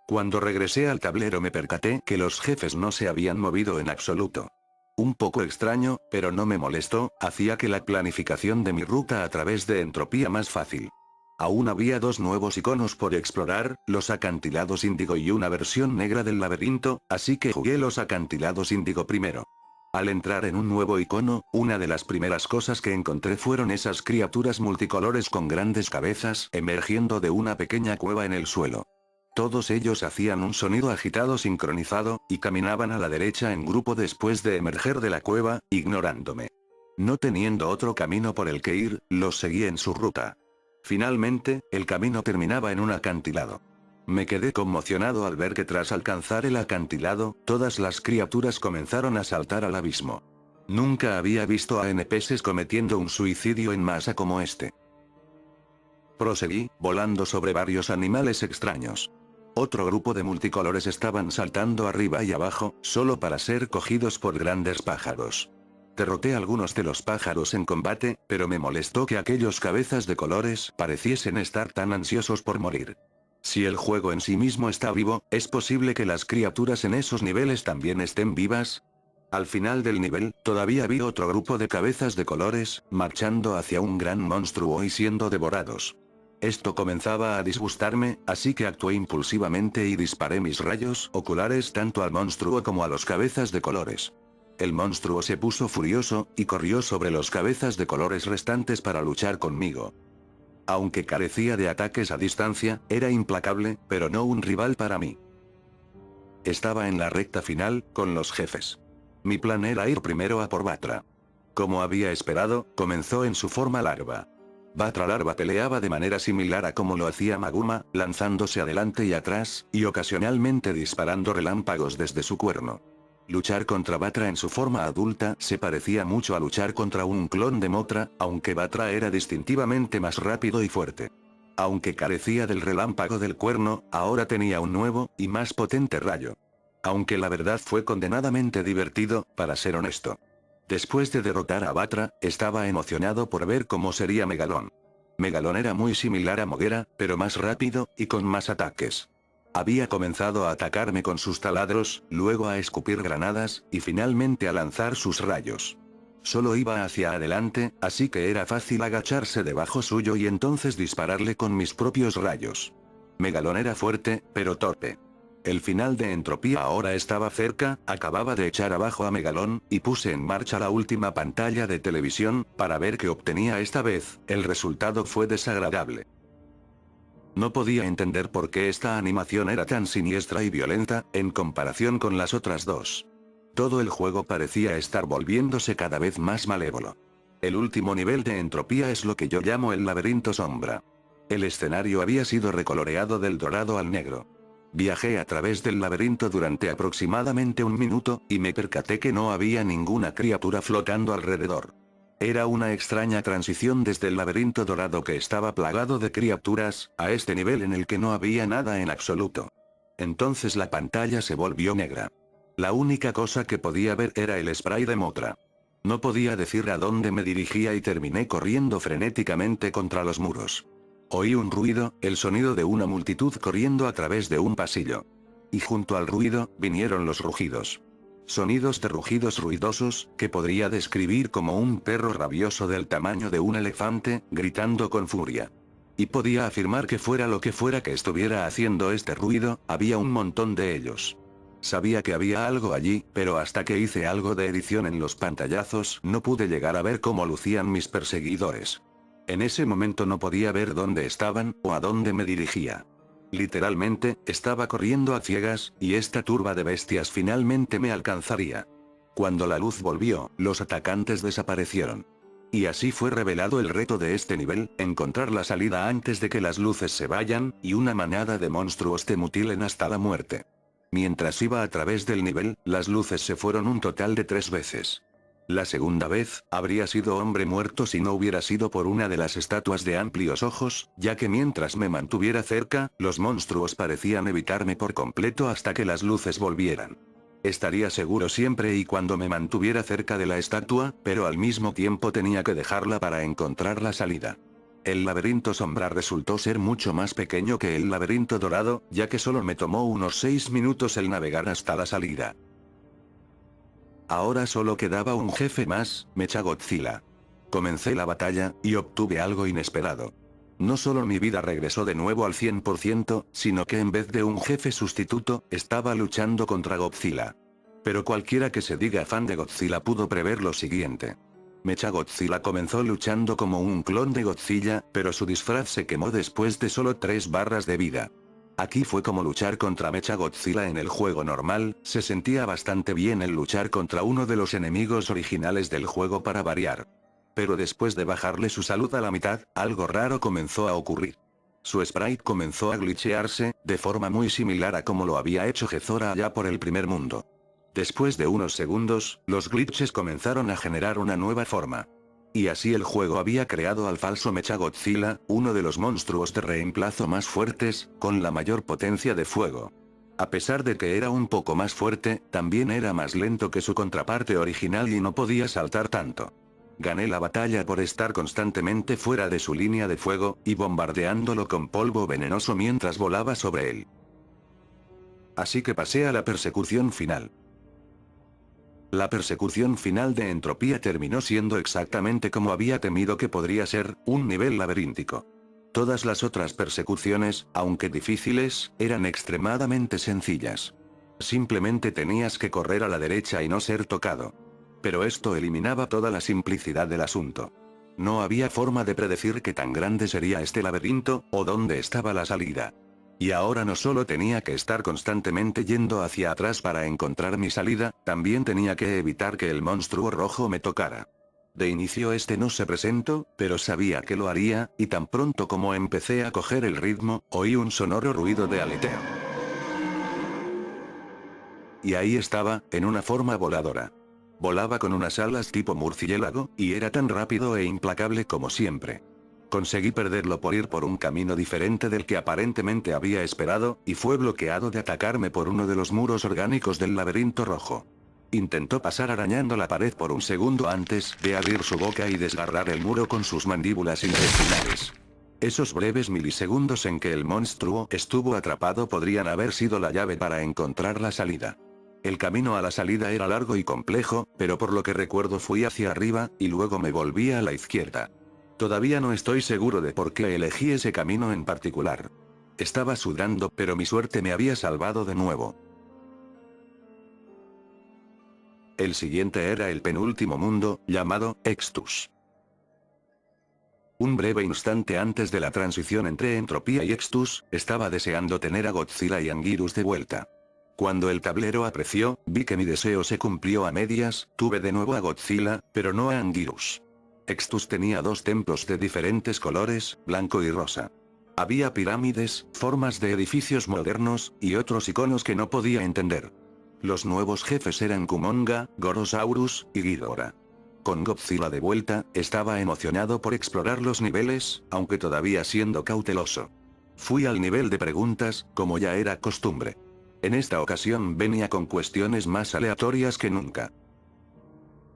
Cuando regresé al tablero me percaté que los jefes no se habían movido en absoluto. Un poco extraño, pero no me molestó, hacía que la planificación de mi ruta a través de entropía más fácil. Aún había dos nuevos iconos por explorar, los acantilados índigo y una versión negra del laberinto, así que jugué los acantilados índigo primero. Al entrar en un nuevo icono, una de las primeras cosas que encontré fueron esas criaturas multicolores con grandes cabezas emergiendo de una pequeña cueva en el suelo. Todos ellos hacían un sonido agitado sincronizado, y caminaban a la derecha en grupo después de emerger de la cueva, ignorándome. No teniendo otro camino por el que ir, los seguí en su ruta. Finalmente, el camino terminaba en un acantilado. Me quedé conmocionado al ver que tras alcanzar el acantilado, todas las criaturas comenzaron a saltar al abismo. Nunca había visto a NPCs cometiendo un suicidio en masa como este. Proseguí, volando sobre varios animales extraños. Otro grupo de multicolores estaban saltando arriba y abajo, solo para ser cogidos por grandes pájaros. Derroté a algunos de los pájaros en combate, pero me molestó que aquellos cabezas de colores pareciesen estar tan ansiosos por morir. Si el juego en sí mismo está vivo, ¿es posible que las criaturas en esos niveles también estén vivas? Al final del nivel, todavía vi otro grupo de cabezas de colores, marchando hacia un gran monstruo y siendo devorados. Esto comenzaba a disgustarme, así que actué impulsivamente y disparé mis rayos oculares tanto al monstruo como a los cabezas de colores. El monstruo se puso furioso, y corrió sobre los cabezas de colores restantes para luchar conmigo. Aunque carecía de ataques a distancia, era implacable, pero no un rival para mí. Estaba en la recta final, con los jefes. Mi plan era ir primero a por Batra. Como había esperado, comenzó en su forma larva. Batra larva peleaba de manera similar a como lo hacía Maguma, lanzándose adelante y atrás, y ocasionalmente disparando relámpagos desde su cuerno. Luchar contra Batra en su forma adulta se parecía mucho a luchar contra un clon de Motra, aunque Batra era distintivamente más rápido y fuerte. Aunque carecía del relámpago del cuerno, ahora tenía un nuevo, y más potente rayo. Aunque la verdad fue condenadamente divertido, para ser honesto. Después de derrotar a Batra, estaba emocionado por ver cómo sería Megalón. Megalón era muy similar a Moguera, pero más rápido, y con más ataques. Había comenzado a atacarme con sus taladros, luego a escupir granadas, y finalmente a lanzar sus rayos. Solo iba hacia adelante, así que era fácil agacharse debajo suyo y entonces dispararle con mis propios rayos. Megalón era fuerte, pero torpe. El final de Entropía ahora estaba cerca, acababa de echar abajo a Megalón, y puse en marcha la última pantalla de televisión, para ver qué obtenía esta vez. El resultado fue desagradable. No podía entender por qué esta animación era tan siniestra y violenta, en comparación con las otras dos. Todo el juego parecía estar volviéndose cada vez más malévolo. El último nivel de Entropía es lo que yo llamo el laberinto sombra. El escenario había sido recoloreado del dorado al negro. Viajé a través del laberinto durante aproximadamente un minuto, y me percaté que no había ninguna criatura flotando alrededor. Era una extraña transición desde el laberinto dorado que estaba plagado de criaturas, a este nivel en el que no había nada en absoluto. Entonces la pantalla se volvió negra. La única cosa que podía ver era el spray de Mothra. No podía decir a dónde me dirigía y terminé corriendo frenéticamente contra los muros. Oí un ruido, el sonido de una multitud corriendo a través de un pasillo. Y junto al ruido, vinieron los rugidos. Sonidos de rugidos ruidosos, que podría describir como un perro rabioso del tamaño de un elefante, gritando con furia. Y podía afirmar que fuera lo que fuera que estuviera haciendo este ruido, había un montón de ellos. Sabía que había algo allí, pero hasta que hice algo de edición en los pantallazos, no pude llegar a ver cómo lucían mis perseguidores. En ese momento no podía ver dónde estaban, o a dónde me dirigía. Literalmente, estaba corriendo a ciegas, y esta turba de bestias finalmente me alcanzaría. Cuando la luz volvió, los atacantes desaparecieron. Y así fue revelado el reto de este nivel, encontrar la salida antes de que las luces se vayan, y una manada de monstruos te mutilen hasta la muerte. Mientras iba a través del nivel, las luces se fueron un total de 3 veces. La segunda vez, habría sido hombre muerto si no hubiera sido por una de las estatuas de amplios ojos, ya que mientras me mantuviera cerca, los monstruos parecían evitarme por completo hasta que las luces volvieran. Estaría seguro siempre y cuando me mantuviera cerca de la estatua, pero al mismo tiempo tenía que dejarla para encontrar la salida. El laberinto sombra resultó ser mucho más pequeño que el laberinto dorado, ya que solo me tomó unos 6 minutos el navegar hasta la salida. Ahora solo quedaba un jefe más, Mechagodzilla. Comencé la batalla, y obtuve algo inesperado. No solo mi vida regresó de nuevo al 100%, sino que en vez de un jefe sustituto, estaba luchando contra Godzilla. Pero cualquiera que se diga fan de Godzilla pudo prever lo siguiente. Mechagodzilla comenzó luchando como un clon de Godzilla, pero su disfraz se quemó después de solo 3 barras de vida. Aquí fue como luchar contra Mechagodzilla en el juego normal, se sentía bastante bien el luchar contra uno de los enemigos originales del juego para variar. Pero después de bajarle su salud a la mitad, algo raro comenzó a ocurrir. Su sprite comenzó a glitchearse, de forma muy similar a como lo había hecho Gezora allá por el primer mundo. Después de unos segundos, los glitches comenzaron a generar una nueva forma. Y así el juego había creado al falso Mechagodzilla, uno de los monstruos de reemplazo más fuertes, con la mayor potencia de fuego. A pesar de que era un poco más fuerte, también era más lento que su contraparte original y no podía saltar tanto. Gané la batalla por estar constantemente fuera de su línea de fuego, y bombardeándolo con polvo venenoso mientras volaba sobre él. Así que pasé a la persecución final. La persecución final de Entropía terminó siendo exactamente como había temido que podría ser, un nivel laberíntico. Todas las otras persecuciones, aunque difíciles, eran extremadamente sencillas. Simplemente tenías que correr a la derecha y no ser tocado. Pero esto eliminaba toda la simplicidad del asunto. No había forma de predecir qué tan grande sería este laberinto, o dónde estaba la salida. Y ahora no solo tenía que estar constantemente yendo hacia atrás para encontrar mi salida, también tenía que evitar que el monstruo rojo me tocara. De inicio este no se presentó, pero sabía que lo haría, y tan pronto como empecé a coger el ritmo, oí un sonoro ruido de aleteo. Y ahí estaba, en una forma voladora. Volaba con unas alas tipo murciélago, y era tan rápido e implacable como siempre. Conseguí perderlo por ir por un camino diferente del que aparentemente había esperado, y fue bloqueado de atacarme por uno de los muros orgánicos del laberinto rojo. Intentó pasar arañando la pared por un segundo antes de abrir su boca y desgarrar el muro con sus mandíbulas intestinales. Esos breves milisegundos en que el monstruo estuvo atrapado podrían haber sido la llave para encontrar la salida. El camino a la salida era largo y complejo, pero por lo que recuerdo fui hacia arriba, y luego me volví a la izquierda. Todavía no estoy seguro de por qué elegí ese camino en particular. Estaba sudando, pero mi suerte me había salvado de nuevo. El siguiente era el penúltimo mundo, llamado Extus. Un breve instante antes de la transición entre Entropía y Extus, estaba deseando tener a Godzilla y Anguirus de vuelta. Cuando el tablero apreció, vi que mi deseo se cumplió a medias, tuve de nuevo a Godzilla, pero no a Anguirus. Extus tenía dos templos de diferentes colores, blanco y rosa. Había pirámides, formas de edificios modernos, y otros iconos que no podía entender. Los nuevos jefes eran Kumonga, Gorosaurus, y Ghidorah. Con Godzilla de vuelta, estaba emocionado por explorar los niveles, aunque todavía siendo cauteloso. Fui al nivel de preguntas, como ya era costumbre. En esta ocasión venía con cuestiones más aleatorias que nunca.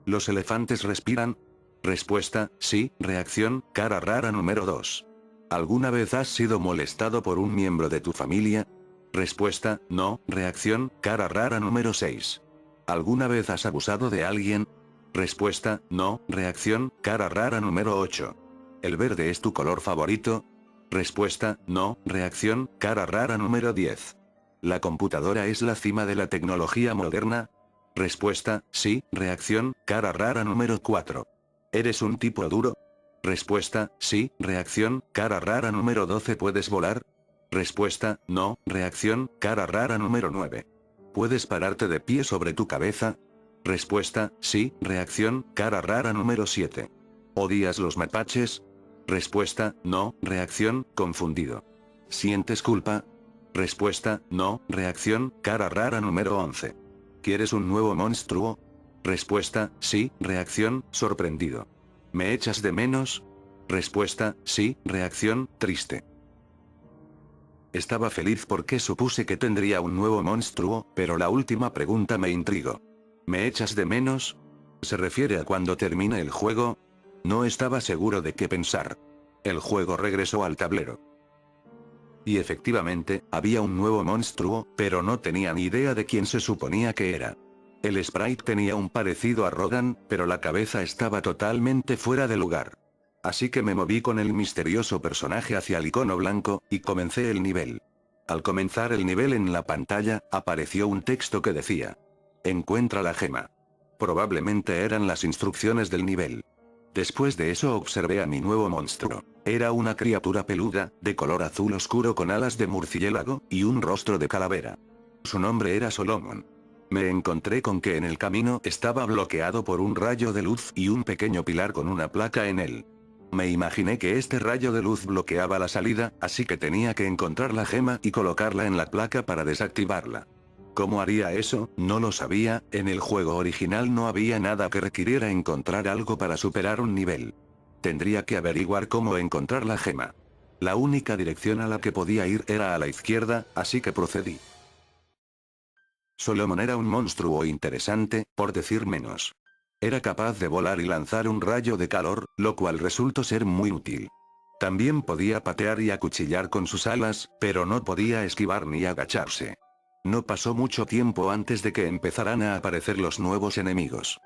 ¿Los elefantes respiran? Respuesta, sí. Reacción, cara rara número 2. ¿Alguna vez has sido molestado por un miembro de tu familia? Respuesta, no. Reacción, cara rara número 6. ¿Alguna vez has abusado de alguien? Respuesta, no. Reacción, cara rara número 8. ¿El verde es tu color favorito? Respuesta, no. Reacción, cara rara número 10. ¿La computadora es la cima de la tecnología moderna? Respuesta, sí. Reacción, cara rara número 4. ¿Eres un tipo duro? Respuesta, sí. Reacción, cara rara número 12. ¿Puedes volar? Respuesta, no. Reacción, cara rara número 9. ¿Puedes pararte de pie sobre tu cabeza? Respuesta, sí. Reacción, cara rara número 7. ¿Odias los mapaches? Respuesta, no. Reacción, confundido. ¿Sientes culpa? Respuesta, no. Reacción, cara rara número 11. ¿Quieres un nuevo monstruo? Respuesta, sí. Reacción, sorprendido. ¿Me echas de menos? Respuesta, sí. Reacción, triste. Estaba feliz porque supuse que tendría un nuevo monstruo, pero la última pregunta me intrigó. ¿Me echas de menos? ¿Se refiere a cuando termine el juego? No estaba seguro de qué pensar. El juego regresó al tablero. Y efectivamente, había un nuevo monstruo, pero no tenía ni idea de quién se suponía que era. El sprite tenía un parecido a Rodan, pero la cabeza estaba totalmente fuera de lugar. Así que me moví con el misterioso personaje hacia el icono blanco, y comencé el nivel. Al comenzar el nivel en la pantalla, apareció un texto que decía: encuentra la gema. Probablemente eran las instrucciones del nivel. Después de eso observé a mi nuevo monstruo. Era una criatura peluda, de color azul oscuro con alas de murciélago, y un rostro de calavera. Su nombre era Solomon. Me encontré con que en el camino estaba bloqueado por un rayo de luz y un pequeño pilar con una placa en él. Me imaginé que este rayo de luz bloqueaba la salida, así que tenía que encontrar la gema y colocarla en la placa para desactivarla. ¿Cómo haría eso? No lo sabía. En el juego original no había nada que requiriera encontrar algo para superar un nivel. Tendría que averiguar cómo encontrar la gema. La única dirección a la que podía ir era a la izquierda, así que procedí. Solomon era un monstruo interesante, por decir menos. Era capaz de volar y lanzar un rayo de calor, lo cual resultó ser muy útil. También podía patear y acuchillar con sus alas, pero no podía esquivar ni agacharse. No pasó mucho tiempo antes de que empezaran a aparecer los nuevos enemigos.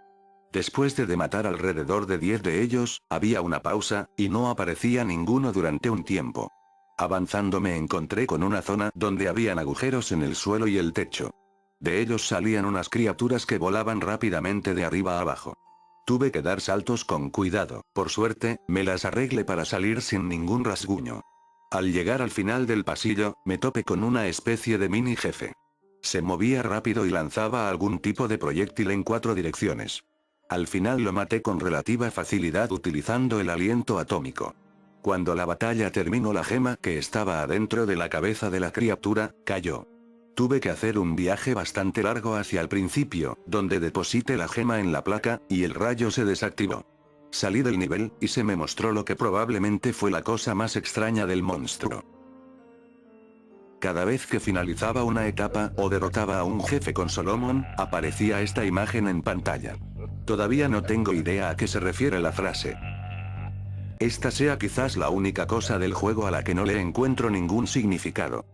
Después de matar alrededor de 10 de ellos, había una pausa, y no aparecía ninguno durante un tiempo. Avanzando me encontré con una zona donde habían agujeros en el suelo y el techo. De ellos salían unas criaturas que volaban rápidamente de arriba a abajo. Tuve que dar saltos con cuidado, por suerte, me las arreglé para salir sin ningún rasguño. Al llegar al final del pasillo, me topé con una especie de mini jefe. Se movía rápido y lanzaba algún tipo de proyectil en 4 direcciones. Al final lo maté con relativa facilidad utilizando el aliento atómico. Cuando la batalla terminó, la gema que estaba adentro de la cabeza de la criatura, cayó. Tuve que hacer un viaje bastante largo hacia el principio, donde deposité la gema en la placa, y el rayo se desactivó. Salí del nivel, y se me mostró lo que probablemente fue la cosa más extraña del monstruo. Cada vez que finalizaba una etapa o derrotaba a un jefe con Solomon, aparecía esta imagen en pantalla. Todavía no tengo idea a qué se refiere la frase. Esta sea quizás la única cosa del juego a la que no le encuentro ningún significado.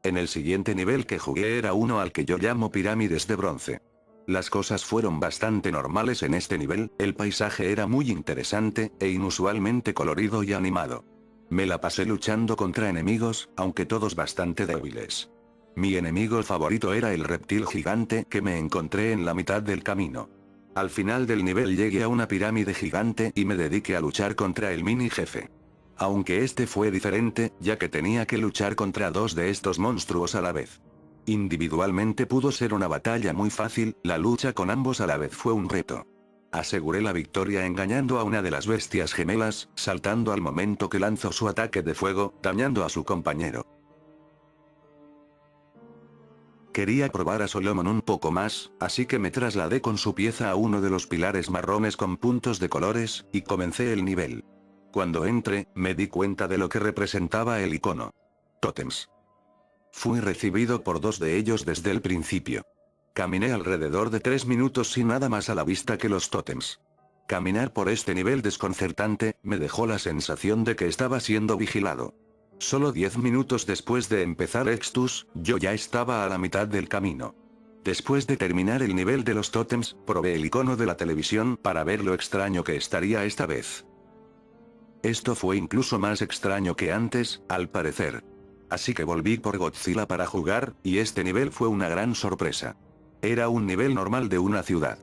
En el siguiente nivel que jugué era uno al que yo llamo pirámides de bronce. Las cosas fueron bastante normales en este nivel, el paisaje era muy interesante, e inusualmente colorido y animado. Me la pasé luchando contra enemigos, aunque todos bastante débiles. Mi enemigo favorito era el reptil gigante que me encontré en la mitad del camino. Al final del nivel llegué a una pirámide gigante y me dediqué a luchar contra el mini jefe. Aunque este fue diferente, ya que tenía que luchar contra dos de estos monstruos a la vez. Individualmente pudo ser una batalla muy fácil, la lucha con ambos a la vez fue un reto. Aseguré la victoria engañando a una de las bestias gemelas, saltando al momento que lanzó su ataque de fuego, dañando a su compañero. Quería probar a Solomon un poco más, así que me trasladé con su pieza a uno de los pilares marrones con puntos de colores, y comencé el nivel. Cuando entré, me di cuenta de lo que representaba el icono. Tótems. Fui recibido por dos de ellos desde el principio. Caminé alrededor de 3 minutos sin nada más a la vista que los tótems. Caminar por este nivel desconcertante, me dejó la sensación de que estaba siendo vigilado. Solo 10 minutos después de empezar Extus, yo ya estaba a la mitad del camino. Después de terminar el nivel de los tótems, probé el icono de la televisión para ver lo extraño que estaría esta vez. Esto fue incluso más extraño que antes, al parecer. Así que volví por Godzilla para jugar, y este nivel fue una gran sorpresa. Era un nivel normal de una ciudad.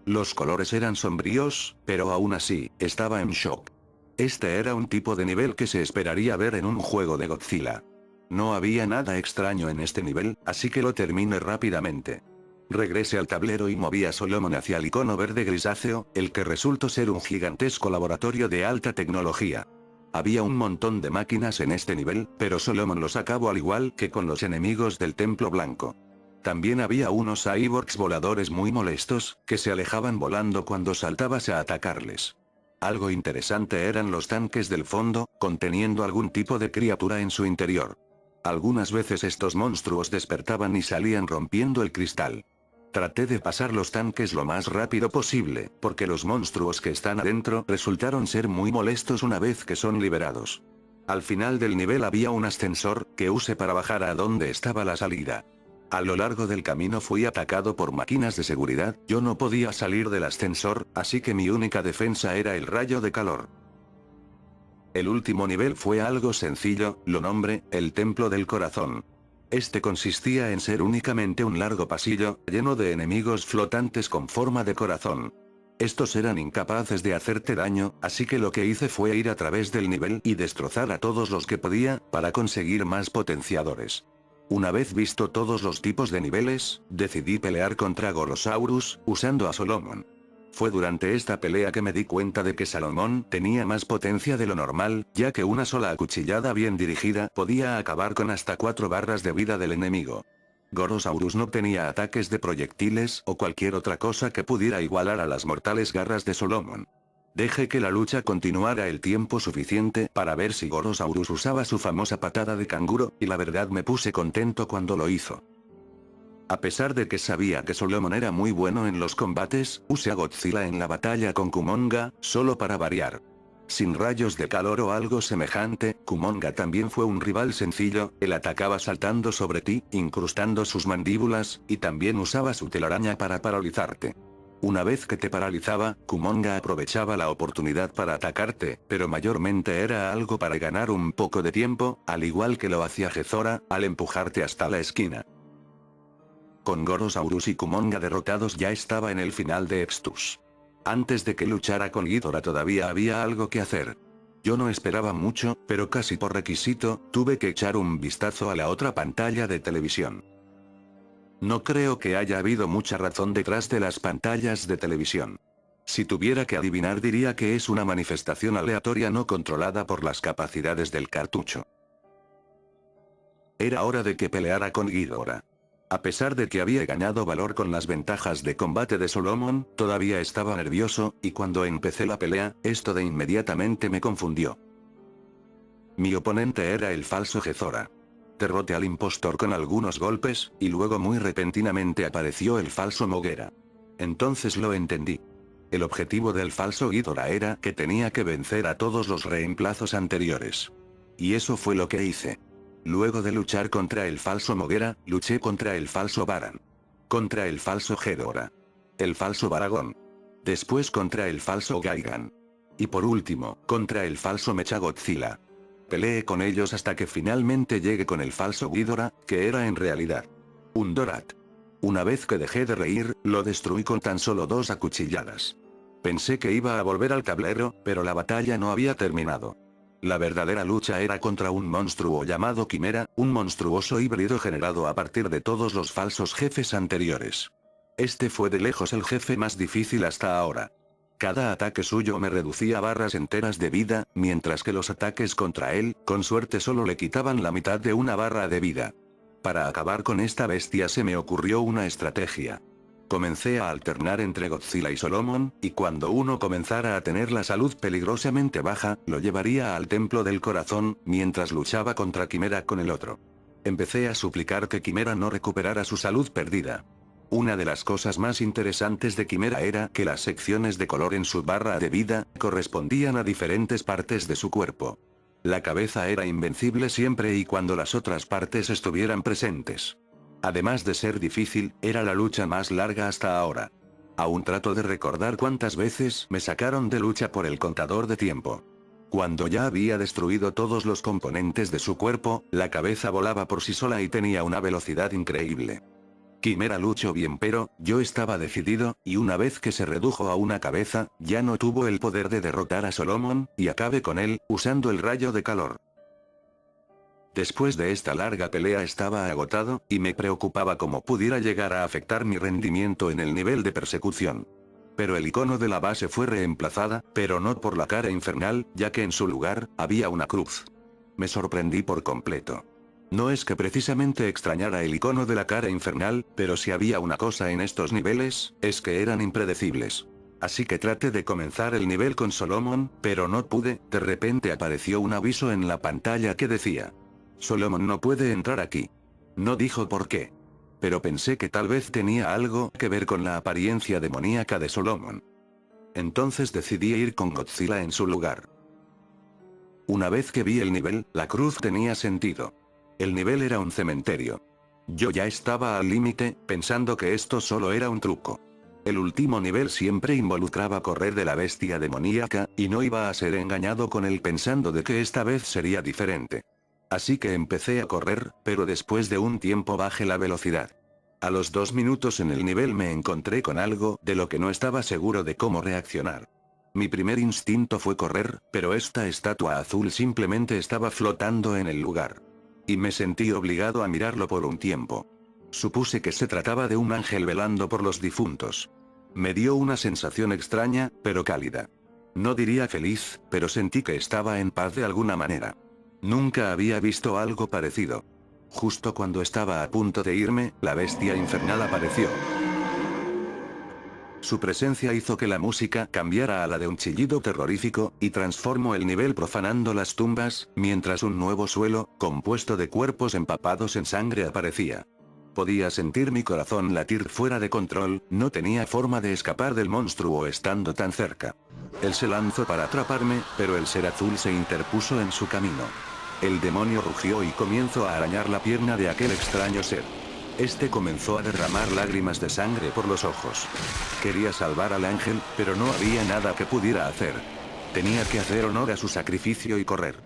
Los colores eran sombríos, pero aún así, estaba en shock. Este era un tipo de nivel que se esperaría ver en un juego de Godzilla. No había nada extraño en este nivel, así que lo terminé rápidamente. Regresé al tablero y moví a Solomon hacia el icono verde grisáceo, el que resultó ser un gigantesco laboratorio de alta tecnología. Había un montón de máquinas en este nivel, pero Solomon los acabó al igual que con los enemigos del Templo Blanco. También había unos cyborgs voladores muy molestos, que se alejaban volando cuando saltabas a atacarles. Algo interesante eran los tanques del fondo, conteniendo algún tipo de criatura en su interior. Algunas veces estos monstruos despertaban y salían rompiendo el cristal. Traté de pasar los tanques lo más rápido posible, porque los monstruos que están adentro resultaron ser muy molestos una vez que son liberados. Al final del nivel había un ascensor, que usé para bajar a donde estaba la salida. A lo largo del camino fui atacado por máquinas de seguridad, yo no podía salir del ascensor, así que mi única defensa era el rayo de calor. El último nivel fue algo sencillo, lo nombré, el Templo del Corazón. Este consistía en ser únicamente un largo pasillo, lleno de enemigos flotantes con forma de corazón. Estos eran incapaces de hacerte daño, así que lo que hice fue ir a través del nivel y destrozar a todos los que podía, para conseguir más potenciadores. Una vez visto todos los tipos de niveles, decidí pelear contra Gorosaurus, usando a Solomon. Fue durante esta pelea que me di cuenta de que Salomón tenía más potencia de lo normal, ya que una sola acuchillada bien dirigida podía acabar con hasta 4 barras de vida del enemigo. Gorosaurus no tenía ataques de proyectiles o cualquier otra cosa que pudiera igualar a las mortales garras de Solomon. Dejé que la lucha continuara el tiempo suficiente para ver si Gorosaurus usaba su famosa patada de canguro, y la verdad me puse contento cuando lo hizo. A pesar de que sabía que Solomon era muy bueno en los combates, usé a Godzilla en la batalla con Kumonga, solo para variar. Sin rayos de calor o algo semejante, Kumonga también fue un rival sencillo, él atacaba saltando sobre ti, incrustando sus mandíbulas, y también usaba su telaraña para paralizarte. Una vez que te paralizaba, Kumonga aprovechaba la oportunidad para atacarte, pero mayormente era algo para ganar un poco de tiempo, al igual que lo hacía Gezora, al empujarte hasta la esquina. Con Gorosaurus y Kumonga derrotados ya estaba en el final de Extus. Antes de que luchara con Ghidorah todavía había algo que hacer. Yo no esperaba mucho, pero casi por requisito, tuve que echar un vistazo a la otra pantalla de televisión. No creo que haya habido mucha razón detrás de las pantallas de televisión. Si tuviera que adivinar diría que es una manifestación aleatoria no controlada por las capacidades del cartucho. Era hora de que peleara con Ghidorah. A pesar de que había ganado valor con las ventajas de combate de Solomon, todavía estaba nervioso, y cuando empecé la pelea, esto de inmediatamente me confundió. Mi oponente era el falso Gezora. Derroté al impostor con algunos golpes, y luego muy repentinamente apareció el falso Moguera. Entonces lo entendí. El objetivo del falso Ghidorah era que tenía que vencer a todos los reemplazos anteriores. Y eso fue lo que hice. Luego de luchar contra el falso Moguera, luché contra el falso Baran. Contra el falso Ghidorah. El falso Baragon. Después contra el falso Gaigan. Y por último, contra el falso Mechagodzilla. Peleé con ellos hasta que finalmente llegué con el falso Ghidorah, que era en realidad un Dorat. Una vez que dejé de reír, lo destruí con tan solo 2 acuchilladas. Pensé que iba a volver al tablero, pero la batalla no había terminado. La verdadera lucha era contra un monstruo llamado Quimera, un monstruoso híbrido generado a partir de todos los falsos jefes anteriores. Este fue de lejos el jefe más difícil hasta ahora. Cada ataque suyo me reducía barras enteras de vida, mientras que los ataques contra él, con suerte solo le quitaban la mitad de una barra de vida. Para acabar con esta bestia se me ocurrió una estrategia. Comencé a alternar entre Godzilla y Solomon, y cuando uno comenzara a tener la salud peligrosamente baja, lo llevaría al Templo del Corazón, mientras luchaba contra Quimera con el otro. Empecé a suplicar que Quimera no recuperara su salud perdida. Una de las cosas más interesantes de Quimera era que las secciones de color en su barra de vida, correspondían a diferentes partes de su cuerpo. La cabeza era invencible siempre y cuando las otras partes estuvieran presentes. Además de ser difícil, era la lucha más larga hasta ahora. Aún trato de recordar cuántas veces me sacaron de lucha por el contador de tiempo. Cuando ya había destruido todos los componentes de su cuerpo, la cabeza volaba por sí sola y tenía una velocidad increíble. Quimera luchó bien, pero yo estaba decidido, y una vez que se redujo a una cabeza, ya no tuvo el poder de derrotar a Solomon, y acabé con él, usando el rayo de calor. Después de esta larga pelea estaba agotado, y me preocupaba cómo pudiera llegar a afectar mi rendimiento en el nivel de persecución. Pero el icono de la base fue reemplazada, pero no por la cara infernal, ya que en su lugar, había una cruz. Me sorprendí por completo. No es que precisamente extrañara el icono de la cara infernal, pero si había una cosa en estos niveles, es que eran impredecibles. Así que traté de comenzar el nivel con Solomon, pero no pude. De repente apareció un aviso en la pantalla que decía: Solomon no puede entrar aquí. No dijo por qué. Pero pensé que tal vez tenía algo que ver con la apariencia demoníaca de Solomon. Entonces decidí ir con Godzilla en su lugar. Una vez que vi el nivel, la cruz tenía sentido. El nivel era un cementerio. Yo ya estaba al límite, pensando que esto solo era un truco. El último nivel siempre involucraba correr de la bestia demoníaca, y no iba a ser engañado con él pensando de que esta vez sería diferente. Así que empecé a correr, pero después de un tiempo bajé la velocidad. A los 2 minutos en el nivel me encontré con algo de lo que no estaba seguro de cómo reaccionar. Mi primer instinto fue correr, pero esta estatua azul simplemente estaba flotando en el lugar. Y me sentí obligado a mirarlo por un tiempo. Supuse que se trataba de un ángel velando por los difuntos. Me dio una sensación extraña, pero cálida. No diría feliz, pero sentí que estaba en paz de alguna manera. Nunca había visto algo parecido. Justo cuando estaba a punto de irme, la bestia infernal apareció. Su presencia hizo que la música cambiara a la de un chillido terrorífico, y transformó el nivel profanando las tumbas, mientras un nuevo suelo, compuesto de cuerpos empapados en sangre aparecía. Podía sentir mi corazón latir fuera de control, no tenía forma de escapar del monstruo estando tan cerca. Él se lanzó para atraparme, pero el ser azul se interpuso en su camino. El demonio rugió y comenzó a arañar la pierna de aquel extraño ser. Este comenzó a derramar lágrimas de sangre por los ojos. Quería salvar al ángel, pero no había nada que pudiera hacer. Tenía que hacer honor a su sacrificio y correr.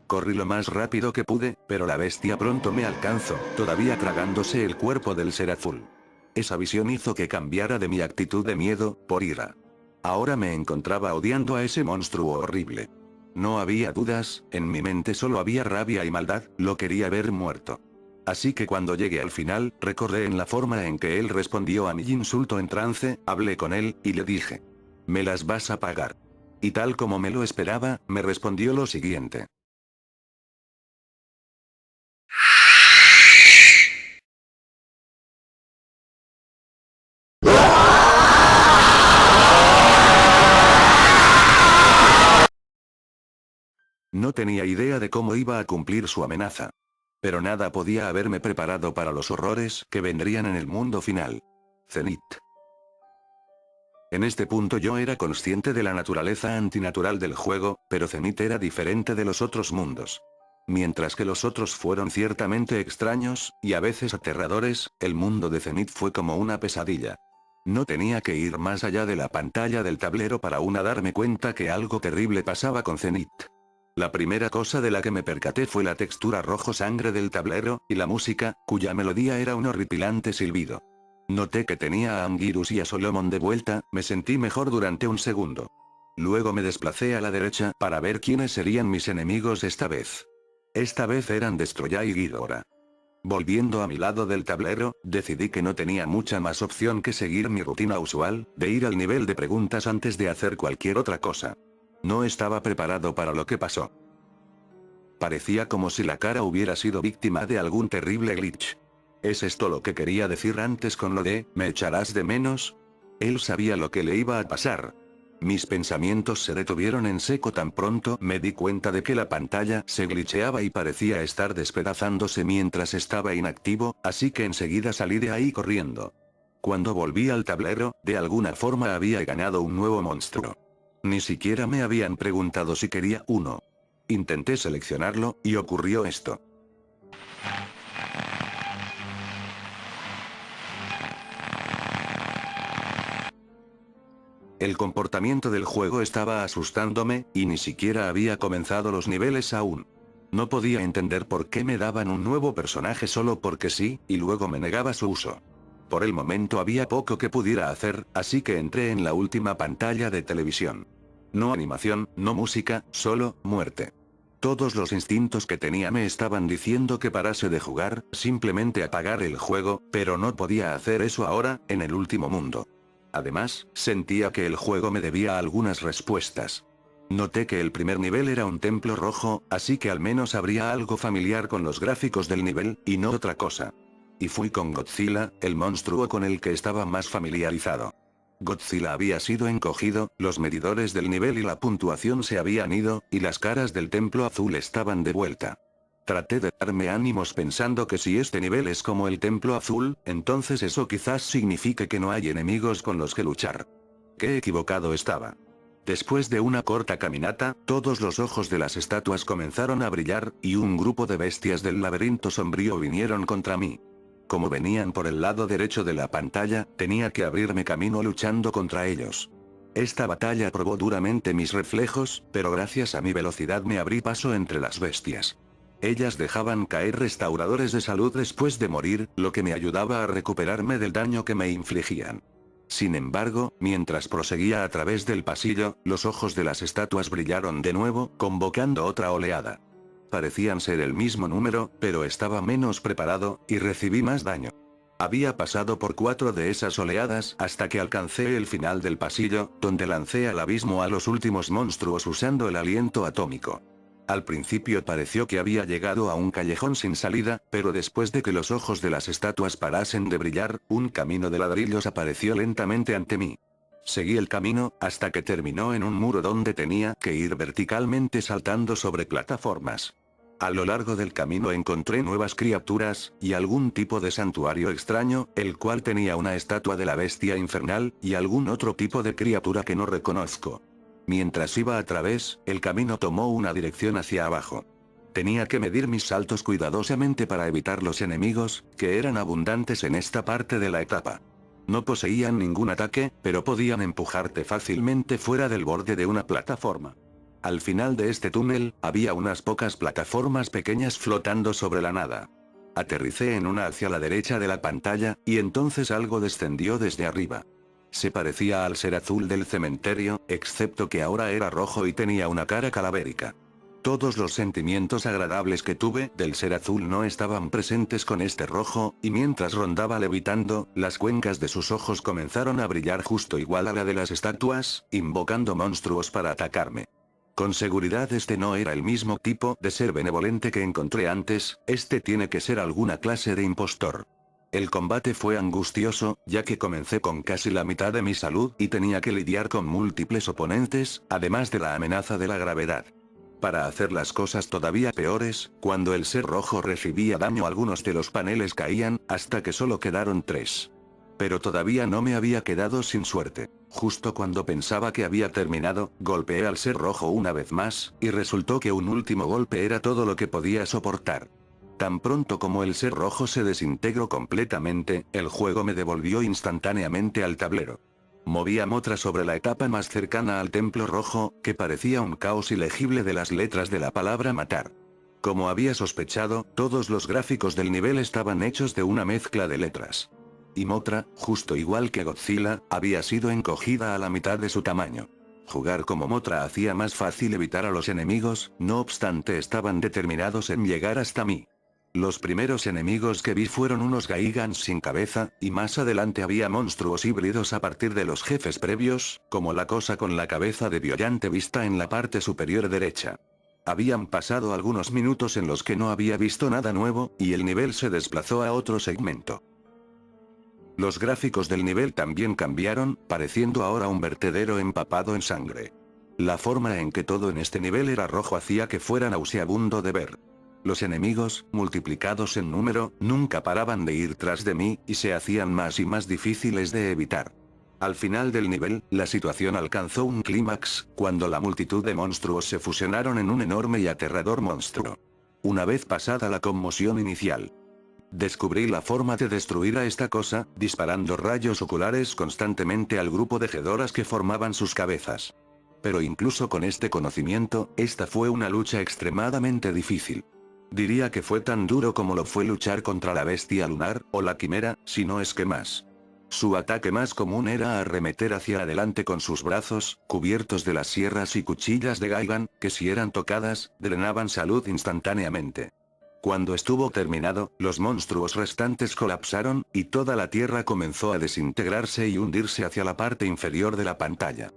Corrí lo más rápido que pude, pero la bestia pronto me alcanzó, todavía tragándose el cuerpo del ser azul. Esa visión hizo que cambiara de mi actitud de miedo, por ira. Ahora me encontraba odiando a ese monstruo horrible. No había dudas, en mi mente solo había rabia y maldad, lo quería ver muerto. Así que cuando llegué al final, recordé en la forma en que él respondió a mi insulto en trance, hablé con él, y le dije: «Me las vas a pagar». Y tal como me lo esperaba, me respondió lo siguiente: no tenía idea de cómo iba a cumplir su amenaza. Pero nada podía haberme preparado para los horrores que vendrían en el mundo final. Zenith. En este punto yo era consciente de la naturaleza antinatural del juego, pero Zenith era diferente de los otros mundos. Mientras que los otros fueron ciertamente extraños, y a veces aterradores, el mundo de Zenith fue como una pesadilla. No tenía que ir más allá de la pantalla del tablero para darme cuenta que algo terrible pasaba con Zenith. La primera cosa de la que me percaté fue la textura rojo sangre del tablero, y la música, cuya melodía era un horripilante silbido. Noté que tenía a Anguirus y a Solomon de vuelta, me sentí mejor durante un segundo. Luego me desplacé a la derecha para ver quiénes serían mis enemigos esta vez. Esta vez eran Destroya y Ghidorah. Volviendo a mi lado del tablero, decidí que no tenía mucha más opción que seguir mi rutina usual, de ir al nivel de preguntas antes de hacer cualquier otra cosa. No estaba preparado para lo que pasó. Parecía como si la cara hubiera sido víctima de algún terrible glitch. ¿Es esto lo que quería decir antes con lo de, ¿me echarás de menos? Él sabía lo que le iba a pasar. Mis pensamientos se detuvieron en seco tan pronto me di cuenta de que la pantalla se glitcheaba y parecía estar despedazándose mientras estaba inactivo, así que enseguida salí de ahí corriendo. Cuando volví al tablero, de alguna forma había ganado un nuevo monstruo. Ni siquiera me habían preguntado si quería uno. Intenté seleccionarlo, y ocurrió esto. El comportamiento del juego estaba asustándome, y ni siquiera había comenzado los niveles aún. No podía entender por qué me daban un nuevo personaje solo porque sí, y luego me negaba su uso. Por el momento había poco que pudiera hacer, así que entré en la última pantalla de televisión. No animación, no música, solo muerte. Todos los instintos que tenía me estaban diciendo que parase de jugar, simplemente apagar el juego, pero no podía hacer eso ahora, en el último mundo. Además, sentía que el juego me debía algunas respuestas. Noté que el primer nivel era un templo rojo, así que al menos habría algo familiar con los gráficos del nivel, y no otra cosa. Y fui con Godzilla, el monstruo con el que estaba más familiarizado. Godzilla había sido encogido, los medidores del nivel y la puntuación se habían ido, y las caras del templo azul estaban de vuelta. Traté de darme ánimos pensando que si este nivel es como el templo azul, entonces eso quizás signifique que no hay enemigos con los que luchar. Qué equivocado estaba. Después de una corta caminata, todos los ojos de las estatuas comenzaron a brillar, y un grupo de bestias del laberinto sombrío vinieron contra mí. Como venían por el lado derecho de la pantalla, tenía que abrirme camino luchando contra ellos. Esta batalla probó duramente mis reflejos, pero gracias a mi velocidad me abrí paso entre las bestias. Ellas dejaban caer restauradores de salud después de morir, lo que me ayudaba a recuperarme del daño que me infligían. Sin embargo, mientras proseguía a través del pasillo, los ojos de las estatuas brillaron de nuevo, convocando otra oleada. Parecían ser el mismo número, pero estaba menos preparado, y recibí más daño. Había pasado por 4 de esas oleadas hasta que alcancé el final del pasillo, donde lancé al abismo a los últimos monstruos usando el aliento atómico. Al principio pareció que había llegado a un callejón sin salida, pero después de que los ojos de las estatuas parasen de brillar, un camino de ladrillos apareció lentamente ante mí. Seguí el camino, hasta que terminó en un muro donde tenía que ir verticalmente saltando sobre plataformas. A lo largo del camino encontré nuevas criaturas, y algún tipo de santuario extraño, el cual tenía una estatua de la bestia infernal, y algún otro tipo de criatura que no reconozco. Mientras iba a través, el camino tomó una dirección hacia abajo. Tenía que medir mis saltos cuidadosamente para evitar los enemigos, que eran abundantes en esta parte de la etapa. No poseían ningún ataque, pero podían empujarte fácilmente fuera del borde de una plataforma. Al final de este túnel, había unas pocas plataformas pequeñas flotando sobre la nada. Aterricé en una hacia la derecha de la pantalla, y entonces algo descendió desde arriba. Se parecía al ser azul del cementerio, excepto que ahora era rojo y tenía una cara calavérica. Todos los sentimientos agradables que tuve del ser azul no estaban presentes con este rojo, y mientras rondaba levitando, las cuencas de sus ojos comenzaron a brillar justo igual a la de las estatuas, invocando monstruos para atacarme. Con seguridad este no era el mismo tipo de ser benevolente que encontré antes, este tiene que ser alguna clase de impostor. El combate fue angustioso, ya que comencé con casi la mitad de mi salud y tenía que lidiar con múltiples oponentes, además de la amenaza de la gravedad. Para hacer las cosas todavía peores, cuando el ser rojo recibía daño algunos de los paneles caían, hasta que solo quedaron 3. Pero todavía no me había quedado sin suerte. Justo cuando pensaba que había terminado, golpeé al ser rojo una vez más, y resultó que un último golpe era todo lo que podía soportar. Tan pronto como el ser rojo se desintegró completamente, el juego me devolvió instantáneamente al tablero. Moví a Motra sobre la etapa más cercana al templo rojo, que parecía un caos ilegible de las letras de la palabra matar. Como había sospechado, todos los gráficos del nivel estaban hechos de una mezcla de letras. Y Motra, justo igual que Godzilla, había sido encogida a la mitad de su tamaño. Jugar como Motra hacía más fácil evitar a los enemigos, no obstante estaban determinados en llegar hasta mí. Los primeros enemigos que vi fueron unos Gaigans sin cabeza, y más adelante había monstruos híbridos a partir de los jefes previos, como la cosa con la cabeza de Biollante vista en la parte superior derecha. Habían pasado algunos minutos en los que no había visto nada nuevo, y el nivel se desplazó a otro segmento. Los gráficos del nivel también cambiaron, pareciendo ahora un vertedero empapado en sangre. La forma en que todo en este nivel era rojo hacía que fuera nauseabundo de ver. Los enemigos, multiplicados en número, nunca paraban de ir tras de mí, y se hacían más y más difíciles de evitar. Al final del nivel, la situación alcanzó un clímax, cuando la multitud de monstruos se fusionaron en un enorme y aterrador monstruo. Una vez pasada la conmoción inicial, descubrí la forma de destruir a esta cosa, disparando rayos oculares constantemente al grupo de Gedoras que formaban sus cabezas. Pero incluso con este conocimiento, esta fue una lucha extremadamente difícil. Diría que fue tan duro como lo fue luchar contra la bestia lunar, o la quimera, si no es que más. Su ataque más común era arremeter hacia adelante con sus brazos, cubiertos de las sierras y cuchillas de Gaigan, que si eran tocadas, drenaban salud instantáneamente. Cuando estuvo terminado, los monstruos restantes colapsaron, y toda la tierra comenzó a desintegrarse y hundirse hacia la parte inferior de la pantalla.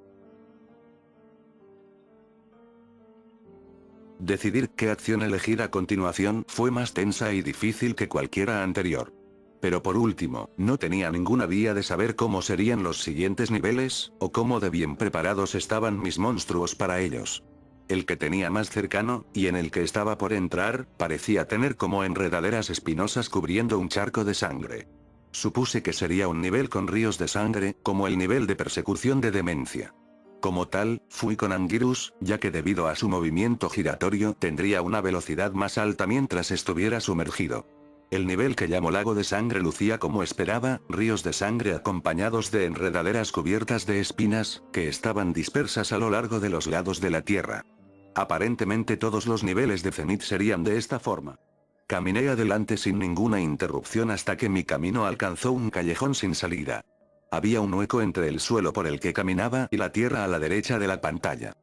Decidir qué acción elegir a continuación fue más tensa y difícil que cualquiera anterior. Pero por último, no tenía ninguna vía de saber cómo serían los siguientes niveles, o cómo de bien preparados estaban mis monstruos para ellos. El que tenía más cercano, y en el que estaba por entrar, parecía tener como enredaderas espinosas cubriendo un charco de sangre. Supuse que sería un nivel con ríos de sangre, como el nivel de persecución de demencia. Como tal, fui con Anguirus, ya que debido a su movimiento giratorio tendría una velocidad más alta mientras estuviera sumergido. El nivel que llamo lago de sangre lucía como esperaba, ríos de sangre acompañados de enredaderas cubiertas de espinas, que estaban dispersas a lo largo de los lados de la tierra. Aparentemente todos los niveles de Zenith serían de esta forma. Caminé adelante sin ninguna interrupción hasta que mi camino alcanzó un callejón sin salida. Había un hueco entre el suelo por el que caminaba y la tierra a la derecha de la pantalla.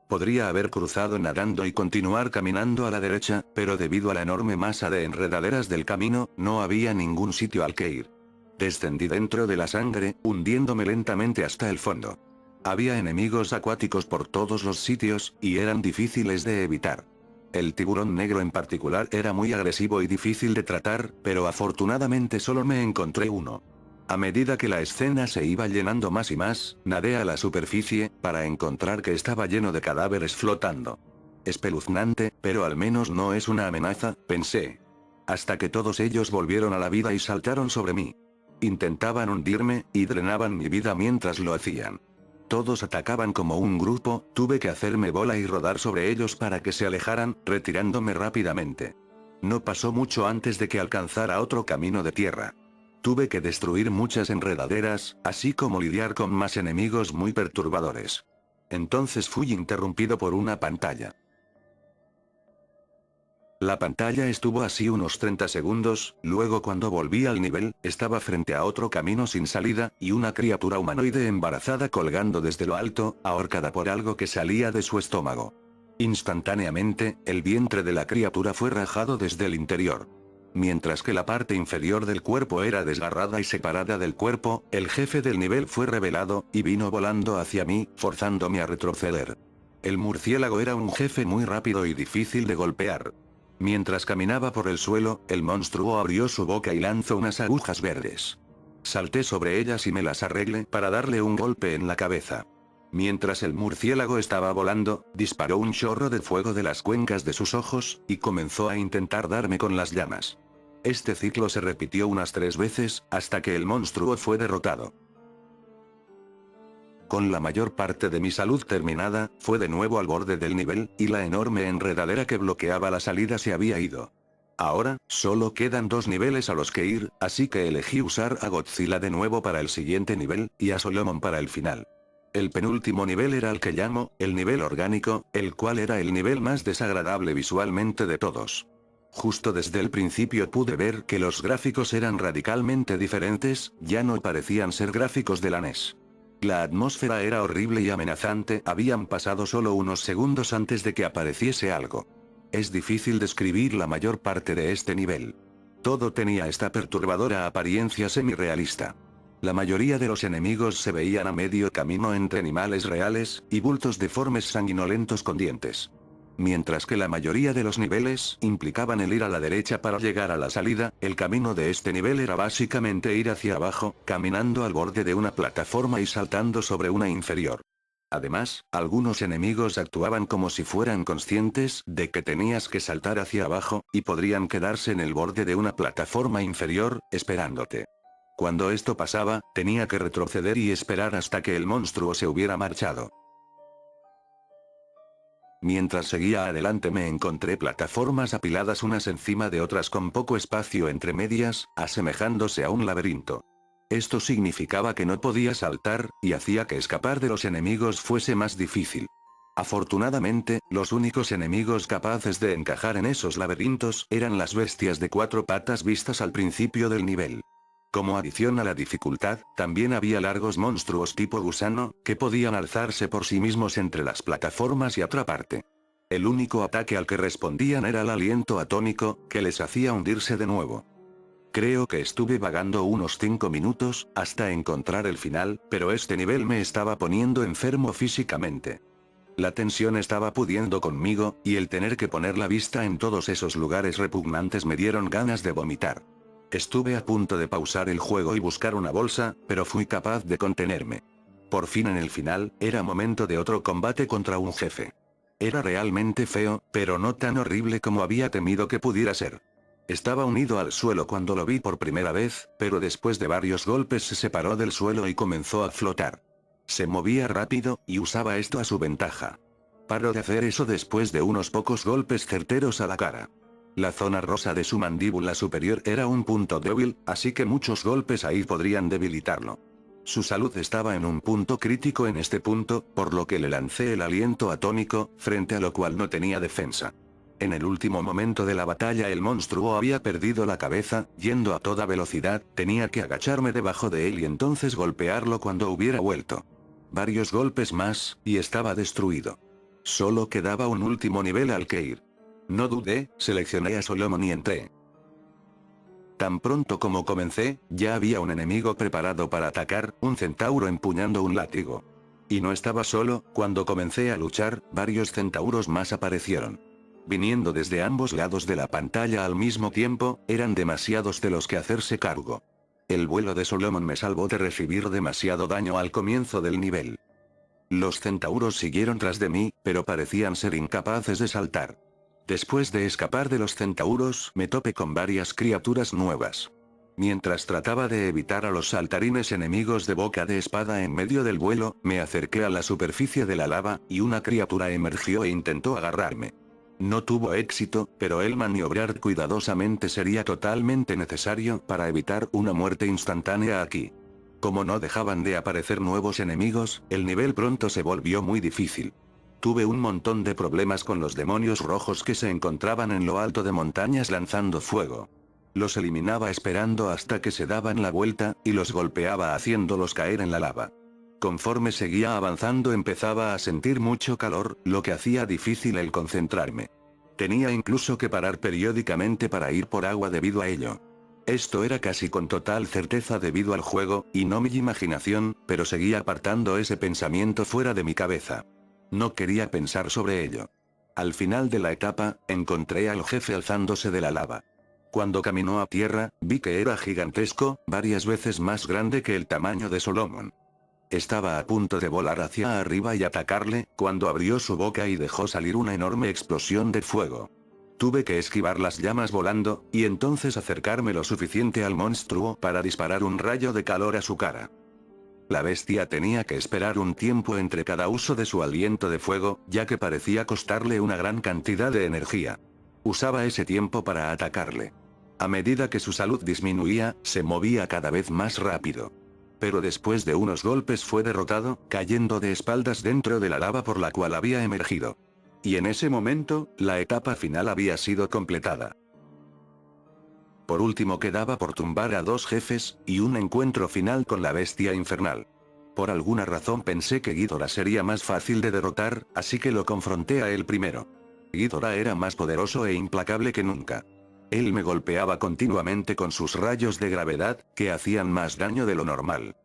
Podría haber cruzado nadando y continuar caminando a la derecha, pero debido a la enorme masa de enredaderas del camino, no había ningún sitio al que ir. Descendí dentro de la sangre, hundiéndome lentamente hasta el fondo. Había enemigos acuáticos por todos los sitios, y eran difíciles de evitar. El tiburón negro en particular era muy agresivo y difícil de tratar, pero afortunadamente solo me encontré uno. A medida que la escena se iba llenando más y más, nadé a la superficie, para encontrar que estaba lleno de cadáveres flotando. Espeluznante, pero al menos no es una amenaza, pensé. Hasta que todos ellos volvieron a la vida y saltaron sobre mí. Intentaban hundirme, y drenaban mi vida mientras lo hacían. Todos atacaban como un grupo, tuve que hacerme bola y rodar sobre ellos para que se alejaran, retirándome rápidamente. No pasó mucho antes de que alcanzara otro camino de tierra. Tuve que destruir muchas enredaderas, así como lidiar con más enemigos muy perturbadores. Entonces fui interrumpido por una pantalla. La pantalla estuvo así unos 30 segundos, luego cuando volví al nivel, estaba frente a otro camino sin salida, y una criatura humanoide embarazada colgando desde lo alto, ahorcada por algo que salía de su estómago. Instantáneamente, el vientre de la criatura fue rajado desde el interior. Mientras que la parte inferior del cuerpo era desgarrada y separada del cuerpo, el jefe del nivel fue revelado, y vino volando hacia mí, forzándome a retroceder. El murciélago era un jefe muy rápido y difícil de golpear. Mientras caminaba por el suelo, el monstruo abrió su boca y lanzó unas agujas verdes. Salté sobre ellas y me las arreglé para darle un golpe en la cabeza. Mientras el murciélago estaba volando, disparó un chorro de fuego de las cuencas de sus ojos, y comenzó a intentar darme con las llamas. Este ciclo se repitió unas 3 veces, hasta que el monstruo fue derrotado. Con la mayor parte de mi salud terminada, fue de nuevo al borde del nivel, y la enorme enredadera que bloqueaba la salida se había ido. Ahora, solo quedan 2 niveles a los que ir, así que elegí usar a Godzilla de nuevo para el siguiente nivel, y a Solomon para el final. El penúltimo nivel era el que llamo, el nivel orgánico, el cual era el nivel más desagradable visualmente de todos. Justo desde el principio pude ver que los gráficos eran radicalmente diferentes, ya no parecían ser gráficos de la NES. La atmósfera era horrible y amenazante, habían pasado solo unos segundos antes de que apareciese algo. Es difícil describir la mayor parte de este nivel. Todo tenía esta perturbadora apariencia semi-realista. La mayoría de los enemigos se veían a medio camino entre animales reales, y bultos deformes sanguinolentos con dientes. Mientras que la mayoría de los niveles implicaban el ir a la derecha para llegar a la salida, el camino de este nivel era básicamente ir hacia abajo, caminando al borde de una plataforma y saltando sobre una inferior. Además, algunos enemigos actuaban como si fueran conscientes de que tenías que saltar hacia abajo, y podrían quedarse en el borde de una plataforma inferior, esperándote. Cuando esto pasaba, tenía que retroceder y esperar hasta que el monstruo se hubiera marchado. Mientras seguía adelante me encontré plataformas apiladas unas encima de otras con poco espacio entre medias, asemejándose a un laberinto. Esto significaba que no podía saltar, y hacía que escapar de los enemigos fuese más difícil. Afortunadamente, los únicos enemigos capaces de encajar en esos laberintos eran las bestias de 4 patas vistas al principio del nivel. Como adición a la dificultad, también había largos monstruos tipo gusano, que podían alzarse por sí mismos entre las plataformas y atraparte. El único ataque al que respondían era el aliento atónico, que les hacía hundirse de nuevo. Creo que estuve vagando unos 5 minutos, hasta encontrar el final, pero este nivel me estaba poniendo enfermo físicamente. La tensión estaba pudiendo conmigo, y el tener que poner la vista en todos esos lugares repugnantes me dieron ganas de vomitar. Estuve a punto de pausar el juego y buscar una bolsa, pero fui capaz de contenerme. Por fin en el final, era momento de otro combate contra un jefe. Era realmente feo, pero no tan horrible como había temido que pudiera ser. Estaba unido al suelo cuando lo vi por primera vez, pero después de varios golpes se separó del suelo y comenzó a flotar. Se movía rápido, y usaba esto a su ventaja. Paró de hacer eso después de unos pocos golpes certeros a la cara. La zona rosa de su mandíbula superior era un punto débil, así que muchos golpes ahí podrían debilitarlo. Su salud estaba en un punto crítico en este punto, por lo que le lancé el aliento atónico, frente a lo cual no tenía defensa. En el último momento de la batalla el monstruo había perdido la cabeza, yendo a toda velocidad, tenía que agacharme debajo de él y entonces golpearlo cuando hubiera vuelto. Varios golpes más, y estaba destruido. Solo quedaba un último nivel al que ir. No dudé, seleccioné a Solomon y entré. Tan pronto como comencé, ya había un enemigo preparado para atacar, un centauro empuñando un látigo. Y no estaba solo, cuando comencé a luchar, varios centauros más aparecieron. Viniendo desde ambos lados de la pantalla al mismo tiempo, eran demasiados de los que hacerse cargo. El vuelo de Solomon me salvó de recibir demasiado daño al comienzo del nivel. Los centauros siguieron tras de mí, pero parecían ser incapaces de saltar. Después de escapar de los centauros, me topé con varias criaturas nuevas. Mientras trataba de evitar a los saltarines enemigos de boca de espada en medio del vuelo, me acerqué a la superficie de la lava, y una criatura emergió e intentó agarrarme. No tuvo éxito, pero el maniobrar cuidadosamente sería totalmente necesario para evitar una muerte instantánea aquí. Como no dejaban de aparecer nuevos enemigos, el nivel pronto se volvió muy difícil. Tuve un montón de problemas con los demonios rojos que se encontraban en lo alto de montañas lanzando fuego. Los eliminaba esperando hasta que se daban la vuelta, y los golpeaba haciéndolos caer en la lava. Conforme seguía avanzando empezaba a sentir mucho calor, lo que hacía difícil el concentrarme. Tenía incluso que parar periódicamente para ir por agua debido a ello. Esto era casi con total certeza debido al juego, y no mi imaginación, pero seguía apartando ese pensamiento fuera de mi cabeza. No quería pensar sobre ello. Al final de la etapa, encontré al jefe alzándose de la lava. Cuando caminó a tierra, vi que era gigantesco, varias veces más grande que el tamaño de Solomon. Estaba a punto de volar hacia arriba y atacarle, cuando abrió su boca y dejó salir una enorme explosión de fuego. Tuve que esquivar las llamas volando, y entonces acercarme lo suficiente al monstruo para disparar un rayo de calor a su cara. La bestia tenía que esperar un tiempo entre cada uso de su aliento de fuego, ya que parecía costarle una gran cantidad de energía. Usaba ese tiempo para atacarle. A medida que su salud disminuía, se movía cada vez más rápido. Pero después de unos golpes fue derrotado, cayendo de espaldas dentro de la lava por la cual había emergido. Y en ese momento, la etapa final había sido completada. Por último quedaba por tumbar a 2 jefes, y un encuentro final con la bestia infernal. Por alguna razón pensé que Ghidorah sería más fácil de derrotar, así que lo confronté a él primero. Ghidorah era más poderoso e implacable que nunca. Él me golpeaba continuamente con sus rayos de gravedad, que hacían más daño de lo normal.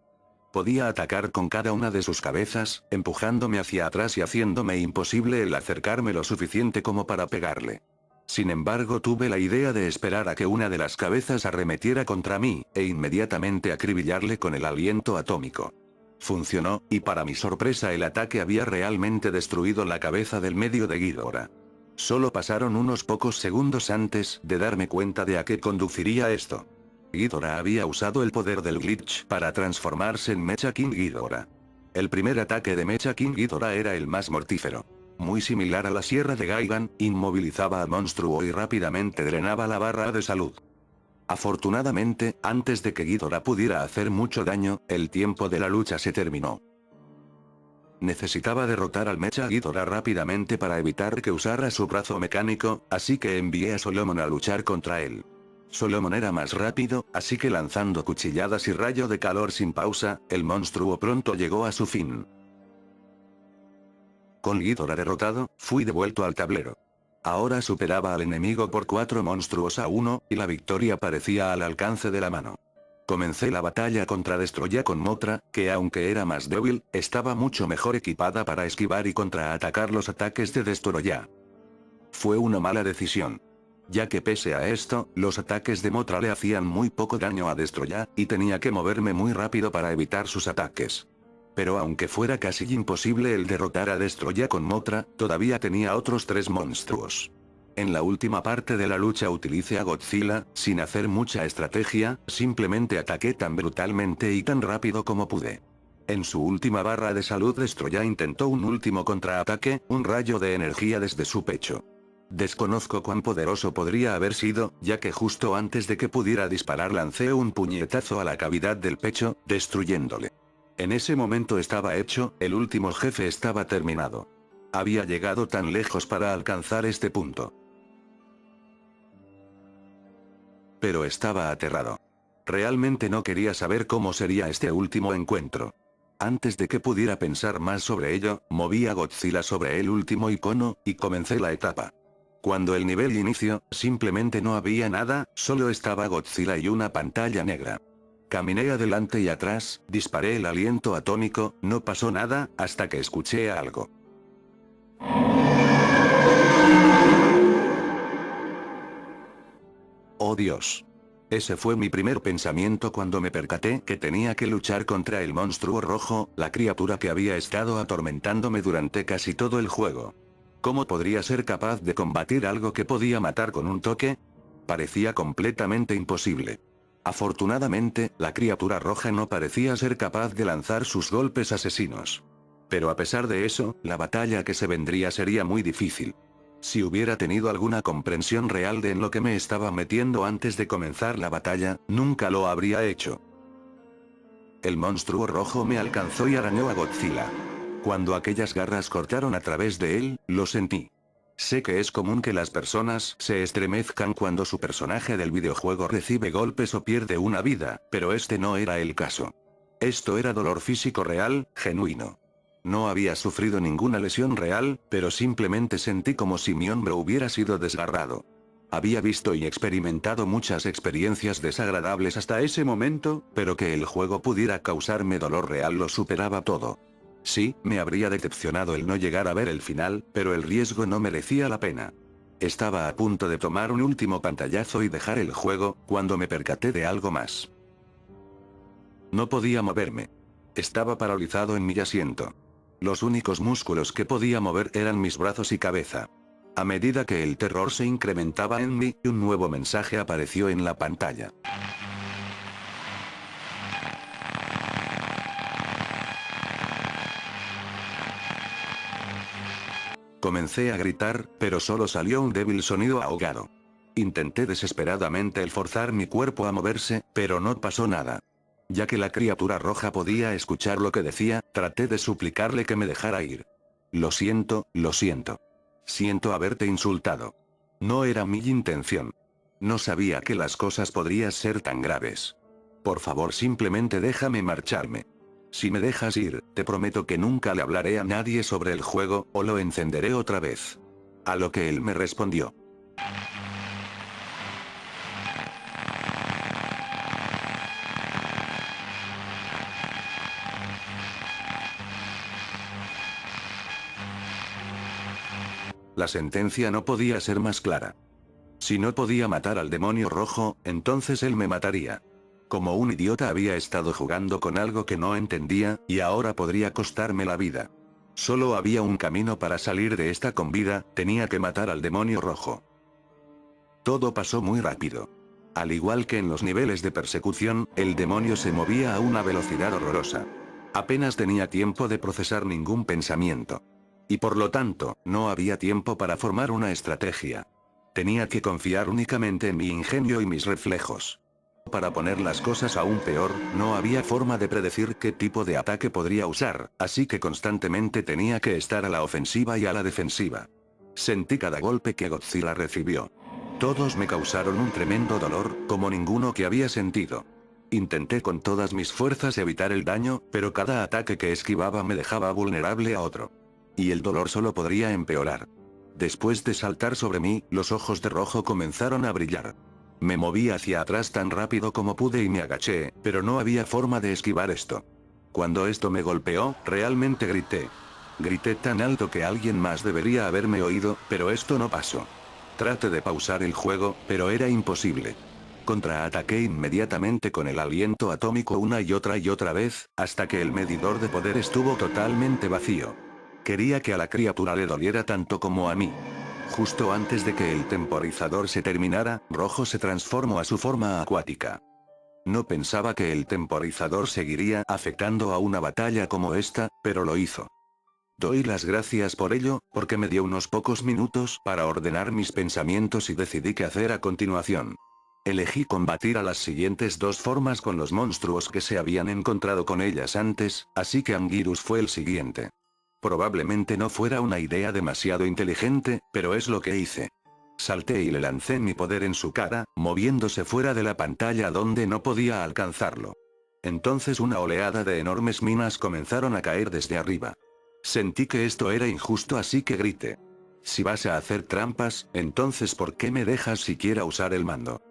Podía atacar con cada una de sus cabezas, empujándome hacia atrás y haciéndome imposible el acercarme lo suficiente como para pegarle. Sin embargo, tuve la idea de esperar a que una de las cabezas arremetiera contra mí, e inmediatamente acribillarle con el aliento atómico. Funcionó, y para mi sorpresa el ataque había realmente destruido la cabeza del medio de Ghidorah. Solo pasaron unos pocos segundos antes de darme cuenta de a qué conduciría esto. Ghidorah había usado el poder del glitch para transformarse en Mecha King Ghidorah. El primer ataque de Mecha King Ghidorah era el más mortífero. Muy similar a la sierra de Gaigan, inmovilizaba al monstruo y rápidamente drenaba la barra de salud. Afortunadamente, antes de que Ghidorah pudiera hacer mucho daño, el tiempo de la lucha se terminó. Necesitaba derrotar al Mecha Ghidorah rápidamente para evitar que usara su brazo mecánico, así que envié a Solomon a luchar contra él. Solomon era más rápido, así que lanzando cuchilladas y rayo de calor sin pausa, el monstruo pronto llegó a su fin. Con Ghidorah derrotado, fui devuelto al tablero. Ahora superaba al enemigo por 4 monstruos a 1, y la victoria parecía al alcance de la mano. Comencé la batalla contra Destroya con Mothra, que aunque era más débil, estaba mucho mejor equipada para esquivar y contraatacar los ataques de Destroya. Fue una mala decisión. Ya que pese a esto, los ataques de Mothra le hacían muy poco daño a Destroya, y tenía que moverme muy rápido para evitar sus ataques. Pero aunque fuera casi imposible el derrotar a Destroya con Mothra, todavía tenía otros 3 monstruos. En la última parte de la lucha utilicé a Godzilla, sin hacer mucha estrategia, simplemente ataqué tan brutalmente y tan rápido como pude. En su última barra de salud Destroya intentó un último contraataque, un rayo de energía desde su pecho. Desconozco cuán poderoso podría haber sido, ya que justo antes de que pudiera disparar lancé un puñetazo a la cavidad del pecho, destruyéndole. En ese momento estaba hecho, el último jefe estaba terminado. Había llegado tan lejos para alcanzar este punto. Pero estaba aterrado. Realmente no quería saber cómo sería este último encuentro. Antes de que pudiera pensar más sobre ello, moví a Godzilla sobre el último icono, y comencé la etapa. Cuando el nivel inició, simplemente no había nada, solo estaba Godzilla y una pantalla negra. Caminé adelante y atrás, disparé el aliento atómico, no pasó nada, hasta que escuché algo. ¡Oh Dios! Ese fue mi primer pensamiento cuando me percaté que tenía que luchar contra el monstruo rojo, la criatura que había estado atormentándome durante casi todo el juego. ¿Cómo podría ser capaz de combatir algo que podía matar con un toque? Parecía completamente imposible. Afortunadamente, la criatura roja no parecía ser capaz de lanzar sus golpes asesinos. Pero a pesar de eso, la batalla que se vendría sería muy difícil. Si hubiera tenido alguna comprensión real de en lo que me estaba metiendo antes de comenzar la batalla, nunca lo habría hecho. El monstruo rojo me alcanzó y arañó a Godzilla. Cuando aquellas garras cortaron a través de él, lo sentí. Sé que es común que las personas se estremezcan cuando su personaje del videojuego recibe golpes o pierde una vida, pero este no era el caso. Esto era dolor físico real, genuino. No había sufrido ninguna lesión real, pero simplemente sentí como si mi hombro hubiera sido desgarrado. Había visto y experimentado muchas experiencias desagradables hasta ese momento, pero que el juego pudiera causarme dolor real lo superaba todo. Sí, me habría decepcionado el no llegar a ver el final, pero el riesgo no merecía la pena. Estaba a punto de tomar un último pantallazo y dejar el juego, cuando me percaté de algo más. No podía moverme. Estaba paralizado en mi asiento. Los únicos músculos que podía mover eran mis brazos y cabeza. A medida que el terror se incrementaba en mí, un nuevo mensaje apareció en la pantalla. Comencé a gritar, pero solo salió un débil sonido ahogado. Intenté desesperadamente el forzar mi cuerpo a moverse, pero no pasó nada. Ya que la criatura roja podía escuchar lo que decía, traté de suplicarle que me dejara ir. Lo siento, lo siento. Siento haberte insultado. No era mi intención. No sabía que las cosas podrían ser tan graves. Por favor, simplemente déjame marcharme. Si me dejas ir, te prometo que nunca le hablaré a nadie sobre el juego, o lo encenderé otra vez. A lo que él me respondió. La sentencia no podía ser más clara. Si no podía matar al demonio rojo, entonces él me mataría. Como un idiota había estado jugando con algo que no entendía, y ahora podría costarme la vida. Solo había un camino para salir de esta con vida, tenía que matar al demonio rojo. Todo pasó muy rápido. Al igual que en los niveles de persecución, el demonio se movía a una velocidad horrorosa. Apenas tenía tiempo de procesar ningún pensamiento. Y por lo tanto, no había tiempo para formar una estrategia. Tenía que confiar únicamente en mi ingenio y mis reflejos. Para poner las cosas aún peor, no había forma de predecir qué tipo de ataque podría usar, así que constantemente tenía que estar a la ofensiva y a la defensiva. Sentí cada golpe que Godzilla recibió. Todos me causaron un tremendo dolor, como ninguno que había sentido. Intenté con todas mis fuerzas evitar el daño, pero cada ataque que esquivaba me dejaba vulnerable a otro. Y el dolor solo podría empeorar. Después de saltar sobre mí, los ojos de rojo comenzaron a brillar. Me moví hacia atrás tan rápido como pude y me agaché, pero no había forma de esquivar esto. Cuando esto me golpeó, realmente grité. Grité tan alto que alguien más debería haberme oído, pero esto no pasó. Traté de pausar el juego, pero era imposible. Contraataqué inmediatamente con el aliento atómico una y otra vez, hasta que el medidor de poder estuvo totalmente vacío. Quería que a la criatura le doliera tanto como a mí. Justo antes de que el temporizador se terminara, Rojo se transformó a su forma acuática. No pensaba que el temporizador seguiría afectando a una batalla como esta, pero lo hizo. Doy las gracias por ello, porque me dio unos pocos minutos para ordenar mis pensamientos y decidí qué hacer a continuación. Elegí combatir a las siguientes dos formas con los monstruos que se habían encontrado con ellas antes, así que Anguirus fue el siguiente. Probablemente no fuera una idea demasiado inteligente, pero es lo que hice. Salté y le lancé mi poder en su cara, moviéndose fuera de la pantalla donde no podía alcanzarlo. Entonces una oleada de enormes minas comenzaron a caer desde arriba. Sentí que esto era injusto, así que grité. Si vas a hacer trampas, entonces ¿por qué me dejas siquiera usar el mando?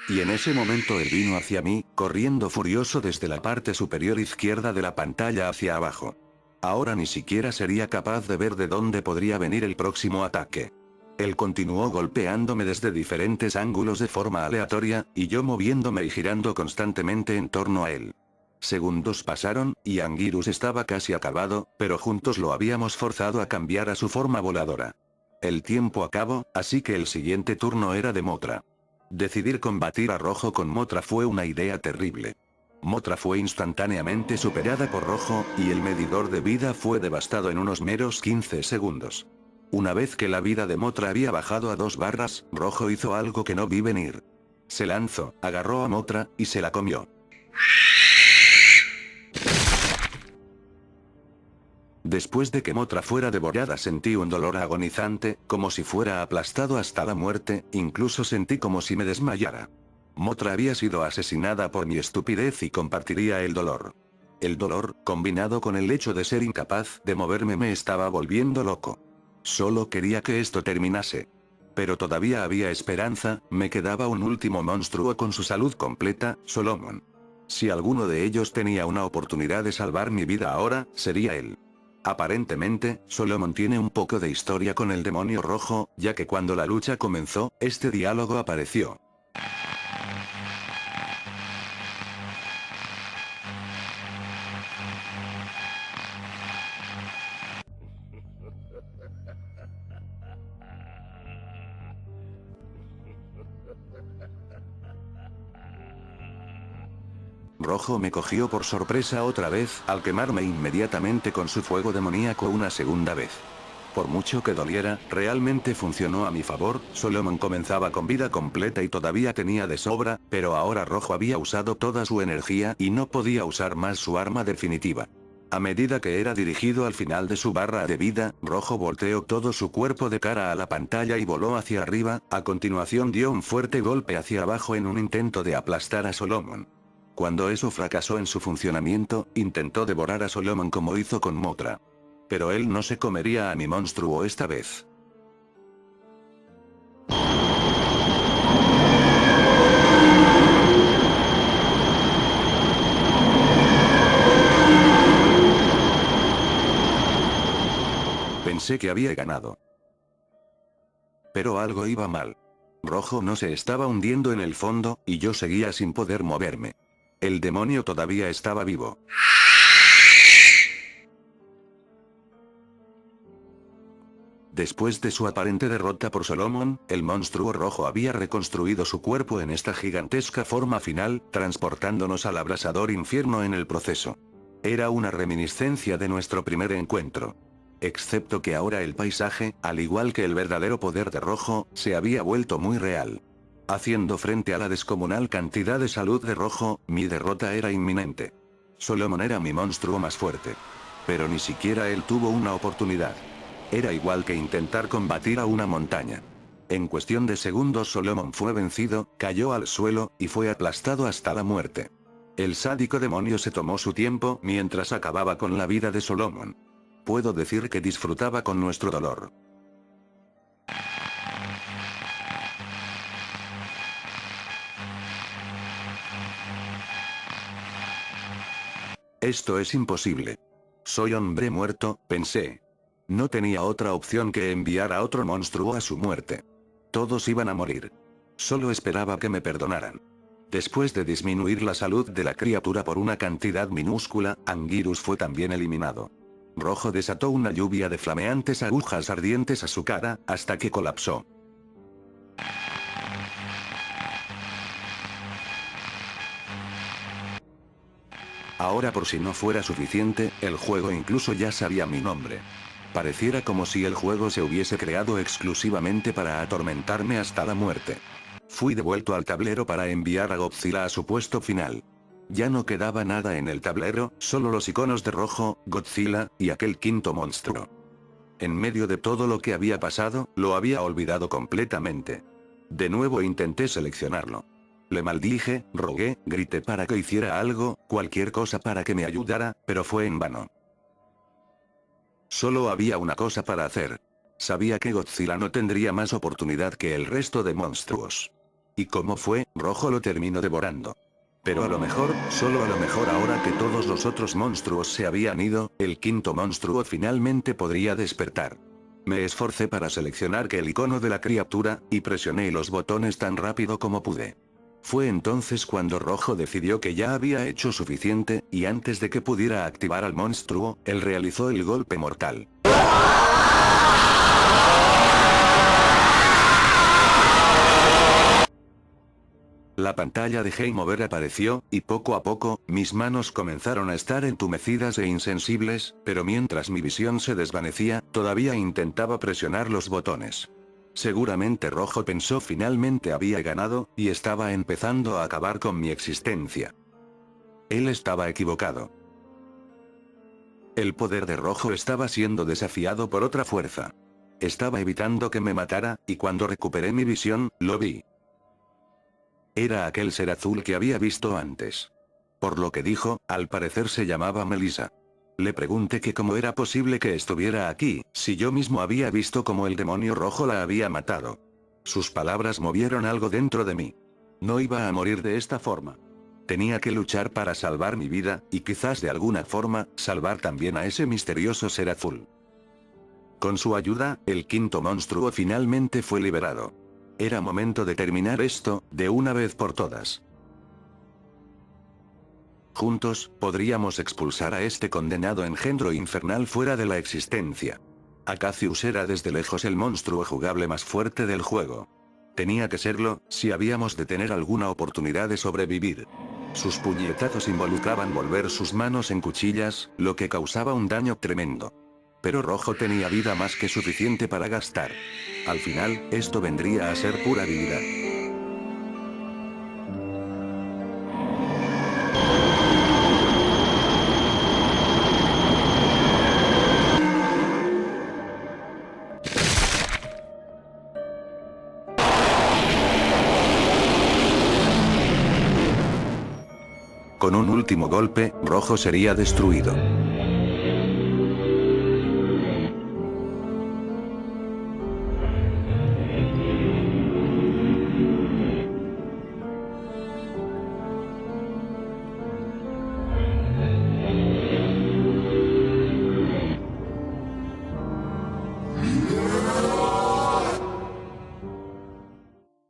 Y en ese momento él vino hacia mí, corriendo furioso desde la parte superior izquierda de la pantalla hacia abajo. Ahora ni siquiera sería capaz de ver de dónde podría venir el próximo ataque. Él continuó golpeándome desde diferentes ángulos de forma aleatoria, y yo moviéndome y girando constantemente en torno a él. Segundos pasaron, y Anguirus estaba casi acabado, pero juntos lo habíamos forzado a cambiar a su forma voladora. El tiempo acabó, así que el siguiente turno era de Mothra. Decidir combatir a Rojo con Mothra fue una idea terrible. Mothra fue instantáneamente superada por Rojo, y el medidor de vida fue devastado en unos meros 15 segundos. Una vez que la vida de Mothra había bajado a 2 barras, Rojo hizo algo que no vi venir. Se lanzó, agarró a Mothra, y se la comió. Después de que Mothra fuera devorada sentí un dolor agonizante, como si fuera aplastado hasta la muerte, incluso sentí como si me desmayara. Mothra había sido asesinada por mi estupidez y compartiría el dolor. El dolor, combinado con el hecho de ser incapaz de moverme, me estaba volviendo loco. Solo quería que esto terminase. Pero todavía había esperanza, me quedaba un último monstruo con su salud completa, Solomon. Si alguno de ellos tenía una oportunidad de salvar mi vida ahora, sería él. Aparentemente, Solomon tiene un poco de historia con el demonio rojo, ya que cuando la lucha comenzó, este diálogo apareció. Rojo me cogió por sorpresa otra vez al quemarme inmediatamente con su fuego demoníaco una segunda vez. Por mucho que doliera, realmente funcionó a mi favor. Solomon comenzaba con vida completa y todavía tenía de sobra, pero ahora Rojo había usado toda su energía y no podía usar más su arma definitiva. A medida que era dirigido al final de su barra de vida, Rojo volteó todo su cuerpo de cara a la pantalla y voló hacia arriba. A continuación dio un fuerte golpe hacia abajo en un intento de aplastar a Solomon. Cuando eso fracasó en su funcionamiento, intentó devorar a Solomon como hizo con Mothra. Pero él no se comería a mi monstruo esta vez. Pensé que había ganado. Pero algo iba mal. Rojo no se estaba hundiendo en el fondo, y yo seguía sin poder moverme. El demonio todavía estaba vivo. Después de su aparente derrota por Solomon, el monstruo rojo había reconstruido su cuerpo en esta gigantesca forma final, transportándonos al abrasador infierno en el proceso. Era una reminiscencia de nuestro primer encuentro. Excepto que ahora el paisaje, al igual que el verdadero poder de Rojo, se había vuelto muy real. Haciendo frente a la descomunal cantidad de salud de Rojo, mi derrota era inminente. Solomon era mi monstruo más fuerte. Pero ni siquiera él tuvo una oportunidad. Era igual que intentar combatir a una montaña. En cuestión de segundos Solomon fue vencido, cayó al suelo, y fue aplastado hasta la muerte. El sádico demonio se tomó su tiempo mientras acababa con la vida de Solomon. Puedo decir que disfrutaba con nuestro dolor. Esto es imposible. Soy hombre muerto, pensé. No tenía otra opción que enviar a otro monstruo a su muerte. Todos iban a morir. Solo esperaba que me perdonaran. Después de disminuir la salud de la criatura por una cantidad minúscula, Anguirus fue también eliminado. Rojo desató una lluvia de flameantes agujas ardientes a su cara, hasta que colapsó. Ahora, por si no fuera suficiente, el juego incluso ya sabía mi nombre. Pareciera como si el juego se hubiese creado exclusivamente para atormentarme hasta la muerte. Fui devuelto al tablero para enviar a Godzilla a su puesto final. Ya no quedaba nada en el tablero, solo los iconos de Rojo, Godzilla, y aquel quinto monstruo. En medio de todo lo que había pasado, lo había olvidado completamente. De nuevo intenté seleccionarlo. Le maldije, rogué, grité para que hiciera algo, cualquier cosa para que me ayudara, pero fue en vano. Solo había una cosa para hacer. Sabía que Godzilla no tendría más oportunidad que el resto de monstruos. Y como fue, Rojo lo terminó devorando. Pero a lo mejor, solo a lo mejor ahora que todos los otros monstruos se habían ido, el quinto monstruo finalmente podría despertar. Me esforcé para seleccionar el icono de la criatura, y presioné los botones tan rápido como pude. Fue entonces cuando Rojo decidió que ya había hecho suficiente, y antes de que pudiera activar al monstruo, él realizó el golpe mortal. La pantalla de Game Over apareció, y poco a poco, mis manos comenzaron a estar entumecidas e insensibles, pero mientras mi visión se desvanecía, todavía intentaba presionar los botones. Seguramente Rojo pensó finalmente había ganado, y estaba empezando a acabar con mi existencia. Él estaba equivocado. El poder de Rojo estaba siendo desafiado por otra fuerza. Estaba evitando que me matara, y cuando recuperé mi visión, lo vi. Era aquel ser azul que había visto antes. Por lo que dijo, al parecer se llamaba Melissa. Le pregunté que cómo era posible que estuviera aquí, si yo mismo había visto cómo el demonio rojo la había matado. Sus palabras movieron algo dentro de mí. No iba a morir de esta forma. Tenía que luchar para salvar mi vida, y quizás de alguna forma, salvar también a ese misterioso ser azul. Con su ayuda, el quinto monstruo finalmente fue liberado. Era momento de terminar esto, de una vez por todas. Juntos, podríamos expulsar a este condenado engendro infernal fuera de la existencia. Acacius era desde lejos el monstruo jugable más fuerte del juego. Tenía que serlo, si habíamos de tener alguna oportunidad de sobrevivir. Sus puñetazos involucraban volver sus manos en cuchillas, lo que causaba un daño tremendo. Pero Rojo tenía vida más que suficiente para gastar. Al final, esto vendría a ser pura habilidad. Con un último golpe, Rojo sería destruido.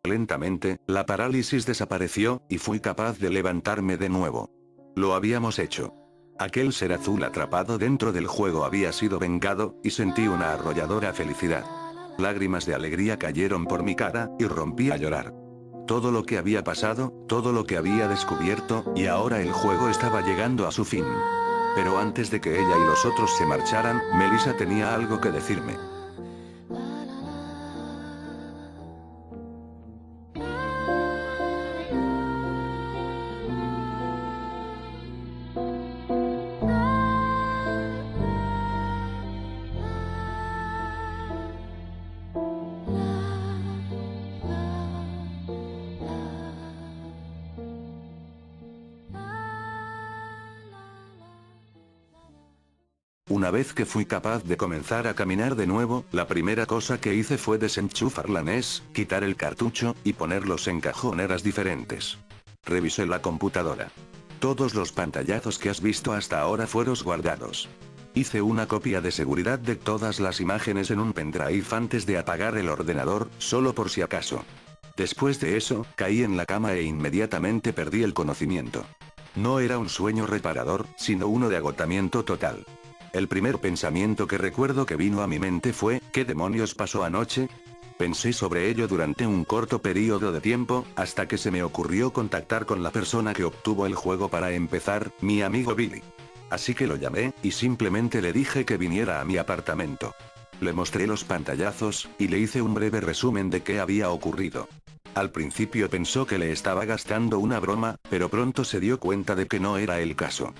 Lentamente, la parálisis desapareció, y fui capaz de levantarme de nuevo. Lo habíamos hecho. Aquel ser azul atrapado dentro del juego había sido vengado, y sentí una arrolladora felicidad. Lágrimas de alegría cayeron por mi cara, y rompí a llorar. Todo lo que había pasado, todo lo que había descubierto, y ahora el juego estaba llegando a su fin. Pero antes de que ella y los otros se marcharan, Melissa tenía algo que decirme. Una vez que fui capaz de comenzar a caminar de nuevo, la primera cosa que hice fue desenchufar la NES, quitar el cartucho, y ponerlos en cajoneras diferentes. Revisé la computadora. Todos los pantallazos que has visto hasta ahora fueron guardados. Hice una copia de seguridad de todas las imágenes en un pendrive antes de apagar el ordenador, solo por si acaso. Después de eso, caí en la cama e inmediatamente perdí el conocimiento. No era un sueño reparador, sino uno de agotamiento total. El primer pensamiento que recuerdo que vino a mi mente fue, ¿qué demonios pasó anoche? Pensé sobre ello durante un corto periodo de tiempo, hasta que se me ocurrió contactar con la persona que obtuvo el juego para empezar, mi amigo Billy. Así que lo llamé, y simplemente le dije que viniera a mi apartamento. Le mostré los pantallazos, y le hice un breve resumen de qué había ocurrido. Al principio pensó que le estaba gastando una broma, pero pronto se dio cuenta de que no era el caso.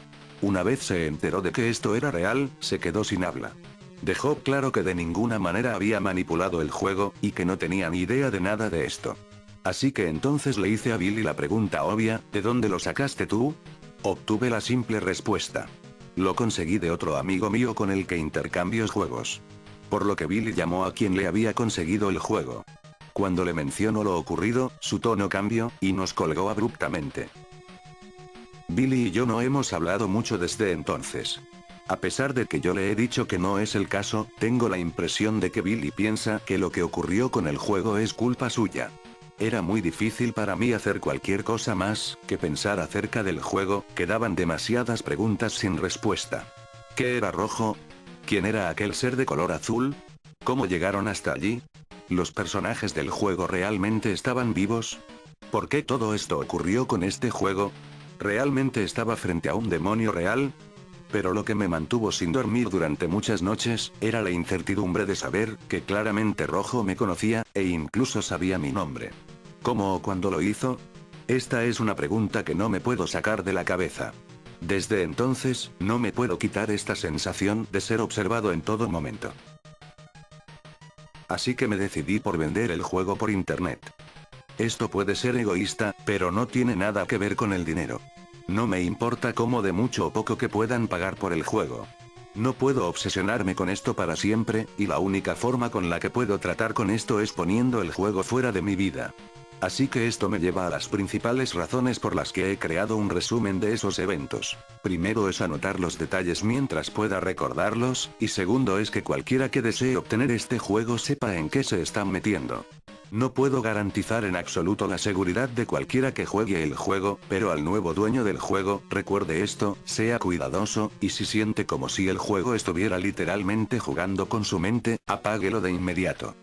Una vez se enteró de que esto era real, se quedó sin habla. Dejó claro que de ninguna manera había manipulado el juego, y que no tenía ni idea de nada de esto. Así que entonces le hice a Billy la pregunta obvia, ¿de dónde lo sacaste tú? Obtuve la simple respuesta. Lo conseguí de otro amigo mío con el que intercambio juegos. Por lo que Billy llamó a quien le había conseguido el juego. Cuando le mencionó lo ocurrido, su tono cambió, y nos colgó abruptamente. Billy y yo no hemos hablado mucho desde entonces. A pesar de que yo le he dicho que no es el caso, tengo la impresión de que Billy piensa que lo que ocurrió con el juego es culpa suya. Era muy difícil para mí hacer cualquier cosa más que pensar acerca del juego, quedaban demasiadas preguntas sin respuesta. ¿Qué era Rojo? ¿Quién era aquel ser de color azul? ¿Cómo llegaron hasta allí? ¿Los personajes del juego realmente estaban vivos? ¿Por qué todo esto ocurrió con este juego? ¿Realmente estaba frente a un demonio real? Pero lo que me mantuvo sin dormir durante muchas noches, era la incertidumbre de saber que claramente Rojo me conocía, e incluso sabía mi nombre. ¿Cómo o cuándo lo hizo? Esta es una pregunta que no me puedo sacar de la cabeza. Desde entonces, no me puedo quitar esta sensación de ser observado en todo momento. Así que me decidí por vender el juego por internet. Esto puede ser egoísta, pero no tiene nada que ver con el dinero. No me importa cómo de mucho o poco que puedan pagar por el juego. No puedo obsesionarme con esto para siempre, y la única forma con la que puedo tratar con esto es poniendo el juego fuera de mi vida. Así que esto me lleva a las principales razones por las que he creado un resumen de esos eventos. Primero es anotar los detalles mientras pueda recordarlos, y segundo es que cualquiera que desee obtener este juego sepa en qué se están metiendo. No puedo garantizar en absoluto la seguridad de cualquiera que juegue el juego, pero al nuevo dueño del juego, recuerde esto, sea cuidadoso, y si siente como si el juego estuviera literalmente jugando con su mente, apáguelo de inmediato.